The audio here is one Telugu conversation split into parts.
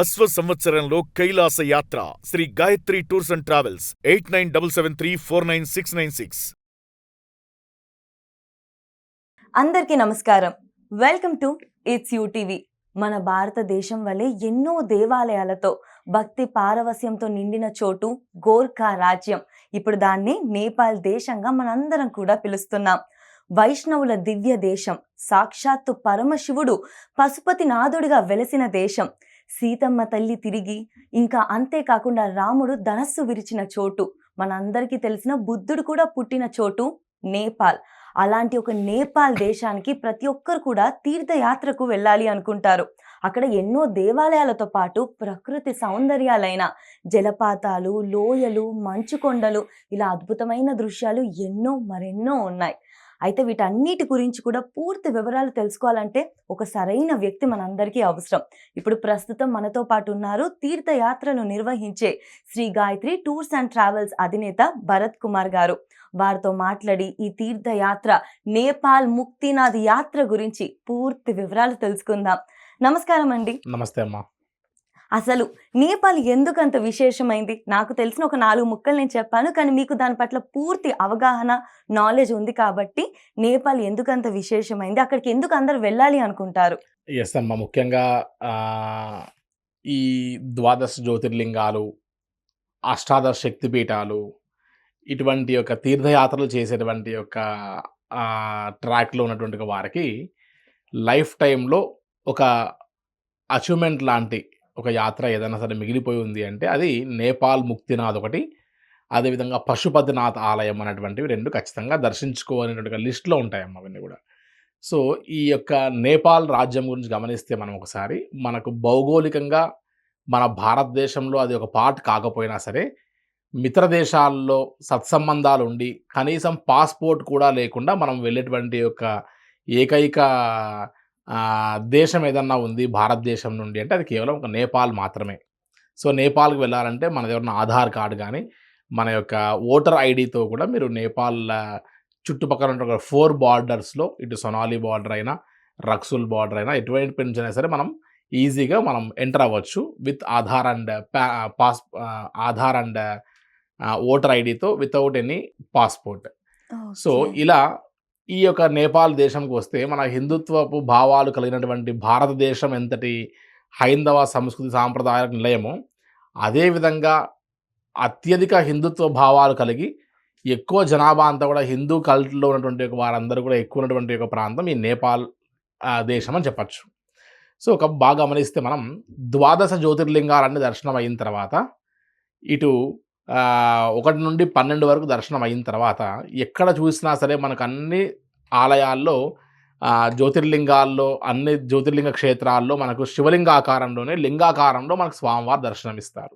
అశ్వ సంవత్సరంలో కైలాస యాత్ర Shri Gayatri tours and travels 8977349696. అందరికీ నమస్కారం. Welcome to its UTV. మన భారతదేశం వలె ఎన్నో దేవాలయాలతో భక్తి పారవస్యంతో నిండిన చోటు గోర్ఖా రాజ్యం. ఇప్పుడు దాన్ని నేపాల్ దేశంగా మనందరం కూడా పిలుస్తున్నాం. వైష్ణవుల దివ్య దేశం, సాక్షాత్తు పరమశివుడు పశుపతినాథుడిగా వెలసిన దేశం, సీతమ్మ తల్లి తిరిగి, ఇంకా అంతేకాకుండా రాముడు ధనస్సు విరిచిన చోటు, మనందరికీ తెలిసిన బుద్ధుడు కూడా పుట్టిన చోటు నేపాల్. అలాంటి ఒక నేపాల్ దేశానికి ప్రతి ఒక్కరు కూడా తీర్థయాత్రకు వెళ్ళాలి అనుకుంటారు. అక్కడ ఎన్నో దేవాలయాలతో పాటు ప్రకృతి సౌందర్యాలైన జలపాతాలు, లోయలు, మంచు కొండలు, ఇలా అద్భుతమైన దృశ్యాలు మరెన్నో ఉన్నాయి. అయితే వీటన్నిటి గురించి కూడా పూర్తి వివరాలు తెలుసుకోవాలంటే ఒక సరైన వ్యక్తి మనందరికీ అవసరం. ఇప్పుడు ప్రస్తుతం మనతో పాటు ఉన్నారు తీర్థయాత్రలు నిర్వహించే Shri Gayatri tours and travels అధినేత భరత్ కుమార్ గారు. వారితో మాట్లాడి ఈ తీర్థయాత్ర, నేపాల్ ముక్తినాథ్ యాత్ర గురించి పూర్తి వివరాలు తెలుసుకుందాం. నమస్కారం అండి. నమస్తే అమ్మా. అసలు నేపాల్ ఎందుకంత విశేషమైంది? నాకు తెలిసిన ఒక 4 ముక్కలు నేను చెప్పాను, కానీ మీకు దాని పట్ల పూర్తి అవగాహన, నాలెడ్జ్ ఉంది కాబట్టి నేపాల్ ఎందుకంత విశేషమైంది, అక్కడికి ఎందుకు అందరు వెళ్ళాలి అనుకుంటారు? ఎస్ అమ్మా. ముఖ్యంగా ఈ 12 జ్యోతిర్లింగాలు, అష్టాదశ శక్తిపీఠాలు, ఇటువంటి యొక్క తీర్థయాత్రలు చేసేటువంటి యొక్క ట్రాక్లో ఉన్నటువంటి వారికి లైఫ్ టైంలో ఒక అచీవ్మెంట్ లాంటి ఒక యాత్ర ఏదైనా సరే మిగిలిపోయి ఉంది అంటే అది నేపాల్ ముక్తినాథ్ ఒకటి, అదేవిధంగా పశుపతినాథ్ ఆలయం అనేటువంటివి 2 ఖచ్చితంగా దర్శించుకోవాలనేటువంటి లిస్టులో ఉంటాయమ్మ అవన్నీ కూడా. సో ఈ యొక్క నేపాల్ రాజ్యం గురించి గమనిస్తే మనం ఒకసారి, మనకు భౌగోళికంగా మన భారతదేశంలో అది ఒక పార్ట్ కాకపోయినా సరే, మిత్ర దేశాల్లో సత్సంబంధాలు ఉండి కనీసం పాస్పోర్ట్ కూడా లేకుండా మనం వెళ్ళేటువంటి యొక్క ఏకైక దేశం ఏదన్నా ఉంది భారతదేశం నుండి అంటే అది కేవలం ఒక నేపాల్ మాత్రమే. సో నేపాల్కి వెళ్ళాలంటే మన దగ్గర ఉన్న ఆధార్ కార్డు కానీ, మన యొక్క ఓటర్ ఐడితో కూడా మీరు నేపాల్ చుట్టుపక్కల ఉన్న 4 బార్డర్స్లో, ఇటు సొనాలి బార్డర్ అయినా, రక్సుల్ బార్డర్ అయినా, ఎటువంటి నుంచి అయినా సరే మనం ఈజీగా మనం ఎంటర్ అవ్వచ్చు విత్ ఆధార్ అండ్ ఓటర్ ఐడితో, వితౌట్ ఎనీ పాస్పోర్ట్. సో ఇలా ఈ యొక్క నేపాల్ దేశంకి వస్తే మన హిందుత్వపు భావాలు కలిగినటువంటి భారతదేశం ఎంతటి హైందవ సంస్కృతి సాంప్రదాయాల నిలయమో, అదేవిధంగా అత్యధిక హిందుత్వ భావాలు కలిగి ఎక్కువ జనాభా అంతా కూడా హిందూ కల్ట్లో ఉన్నటువంటి వారందరూ కూడా ఎక్కువ ఉన్నటువంటి ఒక ప్రాంతం ఈ నేపాల్ దేశం అని చెప్పచ్చు. సో ఒక బాగా గమనిస్తే మనం 12 జ్యోతిర్లింగాలన్నీ దర్శనం అయిన తర్వాత, ఇటు 1 నుండి 12 వరకు దర్శనం అయిన తర్వాత, ఎక్కడ చూసినా సరే మనకు అన్ని ఆలయాల్లో, జ్యోతిర్లింగాల్లో, అన్ని జ్యోతిర్లింగ క్షేత్రాల్లో మనకు శివలింగాకారంలోనే, లింగాకారంలో మనకు స్వామివారు దర్శనమిస్తారు.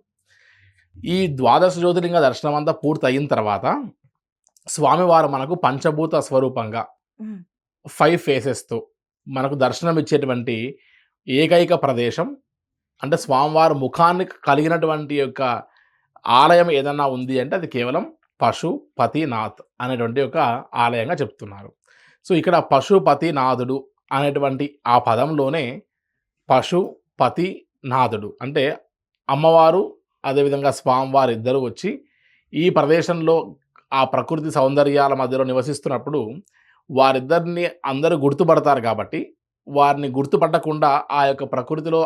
ఈ 12 జ్యోతిర్లింగ దర్శనం అంతా పూర్తి అయిన తర్వాత స్వామివారు మనకు పంచభూత స్వరూపంగా 5 ఫేసెస్తో మనకు దర్శనం ఇచ్చేటువంటి ఏకైక ప్రదేశం, అంటే స్వామివారు ముఖాన్ని కలిగినటువంటి యొక్క ఆలయం ఏదన్నా ఉంది అంటే అది కేవలం పశుపతినాథ్ అనేటువంటి ఒక ఆలయంగా చెప్తున్నారు. సో ఇక్కడ పశుపతినాథుడు అనేటువంటి ఆ పదంలోనే పశుపతినాథుడు అంటే అమ్మవారు అదేవిధంగా స్వామివారు ఇద్దరు వచ్చి ఈ ప్రదేశంలో ఆ ప్రకృతి సౌందర్యాల మధ్యలో నివసిస్తున్నప్పుడు వారిద్దరిని అందరూ గుర్తుపడతారు. కాబట్టి వారిని గుర్తుపట్టకుండా ఆ యొక్క ప్రకృతిలో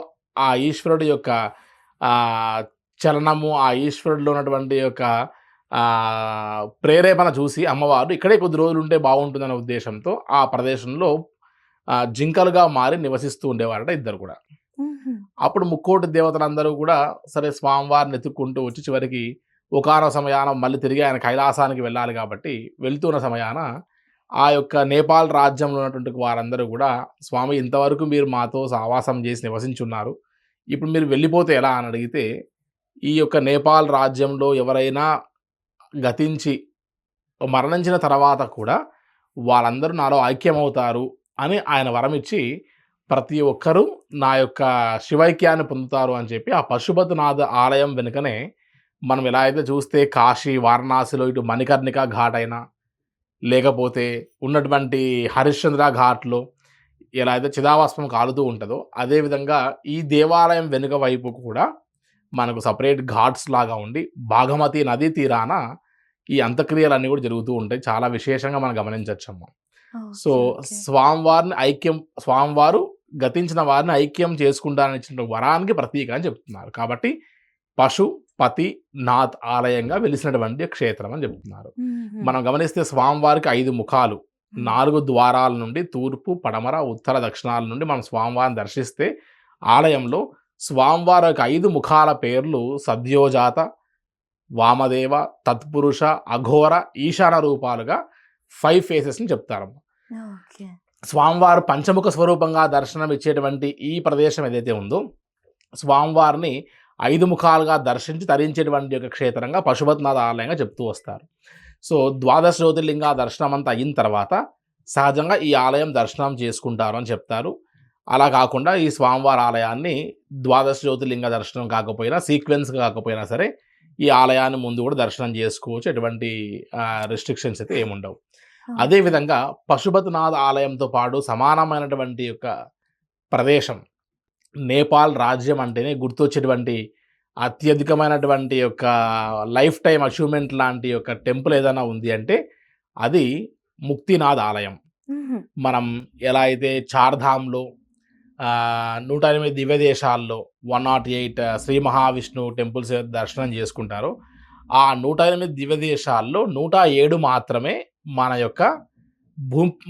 ఆ ఈశ్వరుడి యొక్క చలనము, ఆ ఈశ్వరుడిలో ఉన్నటువంటి యొక్క ప్రేరేపణ చూసి అమ్మవారు ఇక్కడే కొద్ది రోజులు ఉంటే బాగుంటుందనే ఉద్దేశంతో ఆ ప్రదేశంలో జింకలుగా మారి నివసిస్తూ ఉండేవారట ఇద్దరు కూడా. అప్పుడు ముక్కోటి దేవతలందరూ కూడా సరే స్వామివారిని ఎత్తుక్కుంటూ వచ్చి చివరికి ఒకానొక సమయాన మళ్ళీ తిరిగి ఆయన కైలాసానికి వెళ్ళాలి కాబట్టి వెళ్తున్న సమయాన ఆ యొక్క నేపాల్ రాజ్యంలో ఉన్నటువంటి వారందరూ కూడా, స్వామి ఇంతవరకు మీరు మాతో సావాసం చేసి నివసించున్నారు, ఇప్పుడు మీరు వెళ్ళిపోతే ఎలా అని అడిగితే, ఈ యొక్క నేపాల్ రాజ్యంలో ఎవరైనా గతించి మరణించిన తర్వాత కూడా వాళ్ళందరూ నాలో ఐక్యమవుతారు అని ఆయన వరం ఇచ్చి, ప్రతి ఒక్కరూ నా యొక్క శివైక్యాన్ని పొందుతారు అని చెప్పి ఆ పశుపతినాథ ఆలయం వెనుకనే మనం ఎలా అయితే చూస్తే కాశీ, వారణాసిలో ఇటు మణికర్ణిక ఘాట్ అయినా, లేకపోతే ఉన్నటువంటి హరిశ్చంద్ర ఘాట్లో ఎలా అయితే చిదాభస్మం కాలుతూ ఉంటుందో అదేవిధంగా ఈ దేవాలయం వెనుక వైపు కూడా మనకు సపరేట్ ఘాట్స్ లాగా ఉండి బాగమతి నదీ తీరాన ఈ అంత్యక్రియలన్నీ కూడా జరుగుతూ ఉంటాయి. చాలా విశేషంగా మనం గమనించవచ్చమ్మా. సో స్వామివారు గతించిన వారిని ఐక్యం చేసుకుంటానని ఇచ్చిన వరానికి ప్రతీక అని చెప్తున్నారు. కాబట్టి పశుపతినాథ్ ఆలయంగా వెలిసినటువంటి క్షేత్రం అని చెప్తున్నారు. మనం గమనిస్తే స్వామివారికి 5 ముఖాలు, 4 ద్వారాల నుండి తూర్పు, పడమర, ఉత్తర, దక్షిణాల నుండి మనం స్వామివారిని దర్శిస్తే ఆలయంలో స్వామివారి యొక్క 5 ముఖాల పేర్లు సద్యోజాత, వామదేవ, తత్పురుష, అఘోర, ఈశాన రూపాలుగా 5 ఫేసెస్ని చెప్తారమ్మ. స్వామివారు పంచముఖ స్వరూపంగా దర్శనం ఇచ్చేటువంటి ఈ ప్రదేశం ఏదైతే ఉందో స్వామివారిని 5 ముఖాలుగా దర్శించి తరించేటువంటి ఒక క్షేత్రంగా పశుపతినాథ ఆలయంగా చెప్తూ వస్తారు. సో 12 జ్యోతిర్లింగ దర్శనం అంతా అయిన తర్వాత సహజంగా ఈ ఆలయం దర్శనం చేసుకుంటారు అని చెప్తారు. అలా కాకుండా ఈ స్వామివారి ఆలయాన్ని 12 జ్యోతిర్లింగ దర్శనం కాకపోయినా సీక్వెన్స్గా కాకపోయినా సరే ఈ ఆలయాన్ని ముందు కూడా దర్శనం చేసుకోవచ్చు. ఎటువంటి రెస్ట్రిక్షన్స్ అయితే ఏముండవు. అదేవిధంగా పశుపతినాథ ఆలయంతో పాటు సమానమైనటువంటి యొక్క ప్రదేశం నేపాల్ రాజ్యం అంటేనే గుర్తొచ్చేటువంటి అత్యధికమైనటువంటి యొక్క లైఫ్ టైం అచీవ్మెంట్ లాంటి యొక్క టెంపుల్ ఏదైనా ఉంది అంటే అది ముక్తినాథ్ ఆలయం. మనం ఎలా అయితే చార్ధామ్లో 108 దివ్య దేశాల్లో 108 శ్రీ మహావిష్ణువు టెంపుల్స్ దర్శనం చేసుకుంటారో ఆ 108 దివ్య దేశాల్లో 107 మాత్రమే మన యొక్క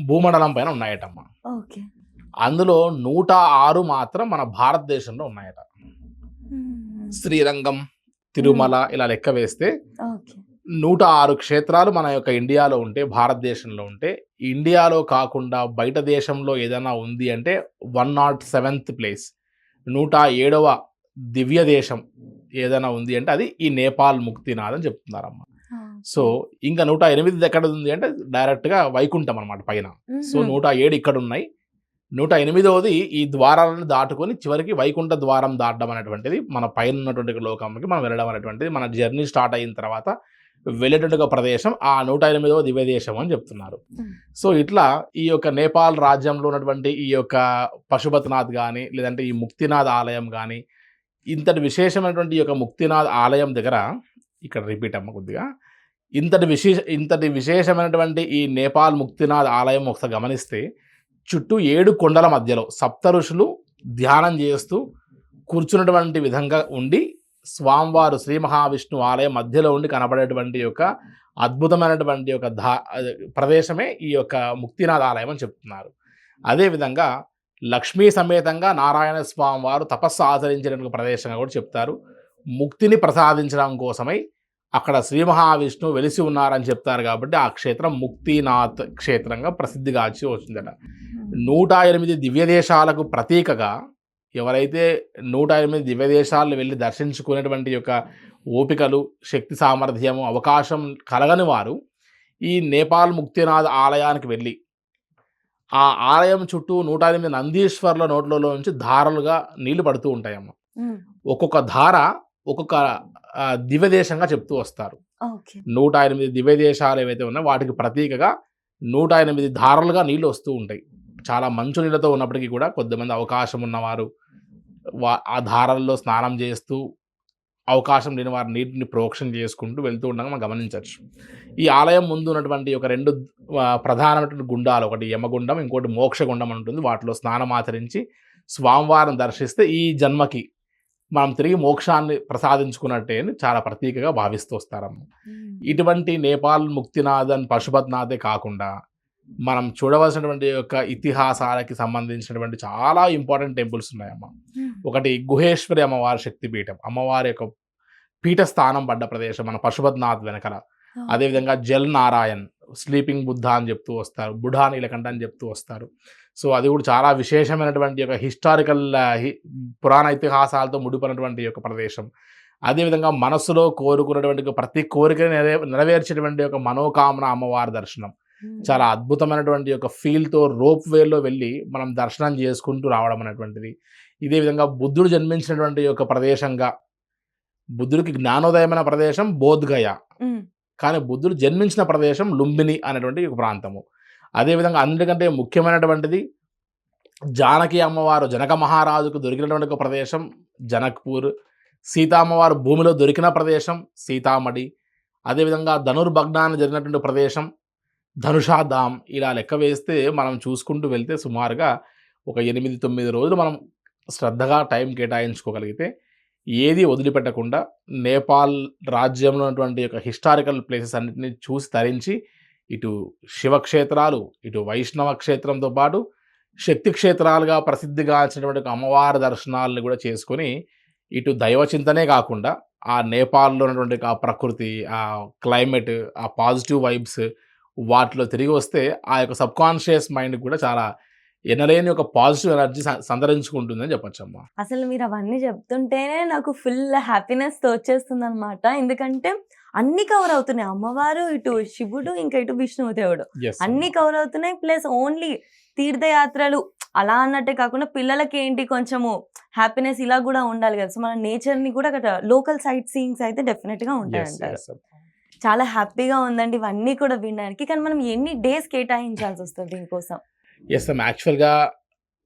భూమండలం పైన ఉన్నాయటమ్మ. అందులో 106 మాత్రం మన భారతదేశంలో ఉన్నాయట. శ్రీరంగం, తిరుమల ఇలా లెక్క వేస్తే 106 క్షేత్రాలు మన యొక్క ఇండియాలో ఉంటే, భారతదేశంలో ఉంటే, ఇండియాలో కాకుండా బయట దేశంలో ఏదైనా ఉంది అంటే 107th ప్లేస్ 107వ దివ్య దేశం ఏదైనా ఉంది అంటే అది ఈ నేపాల్ ముక్తినాథ్ అని చెప్తున్నారమ్మ. సో ఇంకా 108 ఎక్కడ ఉంది అంటే డైరెక్ట్గా వైకుంఠం అనమాట పైన. సో 107 ఇక్కడ ఉన్నాయి. 108వది ఈ ద్వారాలను దాటుకొని చివరికి వైకుంఠ ద్వారం దాటడం అనేటువంటిది మన పైన ఉన్నటువంటి లోకంకి మనం వెళ్ళడం అనేటువంటిది మన జర్నీ స్టార్ట్ అయిన తర్వాత వెళ్ళేటువంటి ప్రదేశం ఆ 108వ దివ్య దేశం అని చెప్తున్నారు. సో ఇట్లా ఈ యొక్క నేపాల్ రాజ్యంలో ఉన్నటువంటి ఈ యొక్క పశుపతినాథ్ కానీ లేదంటే ఈ ముక్తినాథ్ ఆలయం కానీ ఇంతటి విశేషమైనటువంటి ఈ యొక్క ముక్తినాథ్ ఆలయం దగ్గర ఇక్కడ రిపీట్ అమ్మ కొద్దిగా ఇంతటి విశేషమైనటువంటి ఈ నేపాల్ ముక్తినాథ్ ఆలయం ఒకసారి గమనిస్తే చుట్టూ 7 కొండల మధ్యలో సప్త ఋషులు ధ్యానం చేస్తూ కూర్చున్నటువంటి విధంగా ఉండి స్వామివారు శ్రీ మహావిష్ణు ఆలయం మధ్యలో ఉండి కనబడేటువంటి యొక్క అద్భుతమైనటువంటి యొక్క ప్రదేశమే ఈ యొక్క ముక్తినాథ్ ఆలయం అని చెప్తున్నారు. అదేవిధంగా లక్ష్మీ సమేతంగా నారాయణ స్వామి వారు తపస్సు ఆచరించిన ప్రదేశంగా కూడా చెప్తారు. ముక్తిని ప్రసాదించడం కోసమై అక్కడ శ్రీ మహావిష్ణువు వెలిసి ఉన్నారని చెప్తారు. కాబట్టి ఆ క్షేత్రం ముక్తినాథ్ క్షేత్రంగా ప్రసిద్ధిగాచి వచ్చిందట. 108 దివ్య దేశాలకు ప్రతీకగా ఎవరైతే 108 దివ్య దేశాలను వెళ్ళి దర్శించుకునేటువంటి యొక్క ఓపికలు, శక్తి సామర్థ్యము, అవకాశం కలగని వారు ఈ నేపాల్ ముక్తినాథ్ ఆలయానికి వెళ్ళి ఆ ఆలయం చుట్టూ 108 నందీశ్వర్ల నోట్లలో నుంచి ధారలుగా నీళ్లు పడుతూ ఉంటాయమ్మ. ఒక్కొక్క ధార ఒక్కొక్క దివ్య దేశంగా చెప్తూ వస్తారు. 108 దివ్య దేశాలు ఏవైతే ఉన్నాయో వాటికి ప్రతీకగా 108 ధారలుగా నీళ్లు వస్తూ ఉంటాయి. చాలా మంచు నీళ్ళతో ఉన్నప్పటికీ కూడా కొద్దిమంది అవకాశం ఉన్నవారు ఆ ధారల్లో స్నానం చేస్తూ అవకాశం లేని వారి నీటిని ప్రోక్షణ చేసుకుంటూ వెళ్తూ ఉండగా మనం గమనించవచ్చు. ఈ ఆలయం ముందు ఉన్నటువంటి ఒక 2 ప్రధానమైనటువంటి గుండాలు, ఒకటి యమగుండం, ఇంకోటి మోక్షగుండం అని ఉంటుంది. వాటిలో స్నానం ఆచరించి స్వామివారిని దర్శిస్తే ఈ జన్మకి మనం తిరిగి మోక్షాన్ని ప్రసాదించుకున్నట్టే అని చాలా ప్రతీకగా భావిస్తూ వస్తారమ్మ. ఇటువంటి నేపాల్ ముక్తినాథన్ పశుపతినాథే కాకుండా మనం చూడవలసినటువంటి యొక్క ఇతిహాసాలకి సంబంధించినటువంటి చాలా ఇంపార్టెంట్ టెంపుల్స్ ఉన్నాయమ్మ. ఒకటి గుహేశ్వరి అమ్మవారి శక్తిపీఠం, అమ్మవారి యొక్క పీఠ స్థానం పడ్డ ప్రదేశం మన పశుపతినాథ్ వెనకల. అదేవిధంగా జల్ నారాయణ్, స్లీపింగ్ బుద్ధ అని చెప్తూ వస్తారు, బుఢా నీలకంఠ అని చెప్తూ వస్తారు. సో అది కూడా చాలా విశేషమైనటువంటి యొక్క హిస్టారికల్ పురాణ ఇతిహాసాలతో ముడిపడినటువంటి యొక్క ప్రదేశం. అదేవిధంగా మనస్సులో కోరుకున్నటువంటి ప్రతి కోరికని నెరవేర్చేటువంటి యొక్క మనోకామన అమ్మవారి దర్శనం చాలా అద్భుతమైనటువంటి యొక్క ఫీల్తో రోప్ వేలో వెళ్ళి మనం దర్శనం చేసుకుంటూ రావడం అనేటువంటిది. ఇదే విధంగా బుద్ధుడు జన్మించినటువంటి యొక్క ప్రదేశంగా, బుద్ధుడికి జ్ఞానోదయమైన ప్రదేశం బోధ్గయ, కానీ బుద్ధుడు జన్మించిన ప్రదేశం లుంబిని అనేటువంటి ఒక ప్రాంతము. అదేవిధంగా అన్నిటికంటే ముఖ్యమైనటువంటిది జానకి అమ్మవారు జనక మహారాజుకు దొరికినటువంటి ఒక ప్రదేశం జనక్పూర్, సీతామ్మవారు భూమిలో దొరికిన ప్రదేశం సీతామఢి, అదేవిధంగా ధనుర్భగ్నాన్ని జరిగినటువంటి ప్రదేశం ధనుషాధామ్. ఇలా లెక్క వేస్తే మనం చూసుకుంటూ వెళ్తే సుమారుగా ఒక 8-9 రోజులు మనం శ్రద్ధగా టైం కేటాయించుకోగలిగితే ఏది వదిలిపెట్టకుండా నేపాల్ రాజ్యంలో ఉన్నటువంటి యొక్క హిస్టారికల్ ప్లేసెస్ అన్నింటినీ చూసి తరించి ఇటు శివక్షేత్రాలు, ఇటు వైష్ణవ క్షేత్రంతో పాటు శక్తి క్షేత్రాలుగా ప్రసిద్ధిగాంచినటువంటి ఒక అమ్మవారి దర్శనాలను కూడా చేసుకొని ఇటు దైవ చింతనే కాకుండా ఆ నేపాల్లో ఉన్నటువంటి ఆ ప్రకృతి, ఆ క్లైమేట్, ఆ పాజిటివ్ వైబ్స్ వాటిలో తిరిగి వస్తే ఆ యొక్క సబ్కాన్షియస్ మైండ్ కూడా చాలా ఎనలేని ఒక పాజిటివ్ ఎనర్జీ సంతరించుకుంటుందని చెప్పొచ్చమ్మా. అసలు మీరు అవన్నీ చెప్తుంటేనే నాకు ఫుల్ హ్యాపీనెస్ వచ్చేస్తుంది అనమాట. ఎందుకంటే అన్ని కవర్ అవుతున్నాయి. అమ్మవారు, ఇటు శివుడు, ఇంకా ఇటు విష్ణుదేవుడు Yes, అన్ని అమ్మా. కవర్ అవుతున్నాయి. ప్లస్ ఓన్లీ తీర్థయాత్రలు అలా అన్నట్టే కాకుండా పిల్లలకి ఏంటి కొంచెము హ్యాపీనెస్ ఇలా కూడా ఉండాలి కదా. సో మన నేచర్ ని కూడా అక్కడ లోకల్ సైట్ సీయింగ్స్ అయితే డెఫినెట్ గా ఉంటాయి Yes, అంటారు. yes, అమ్మా. చాలా హ్యాపీగా ఉందండి ఇవన్నీ కూడా వినడానికి. కానీ మనం ఎన్ని డేస్ కేటాయించాల్సి వస్తుంది దీనికోసం? ఎస్ అమ్మ, యాక్చువల్గా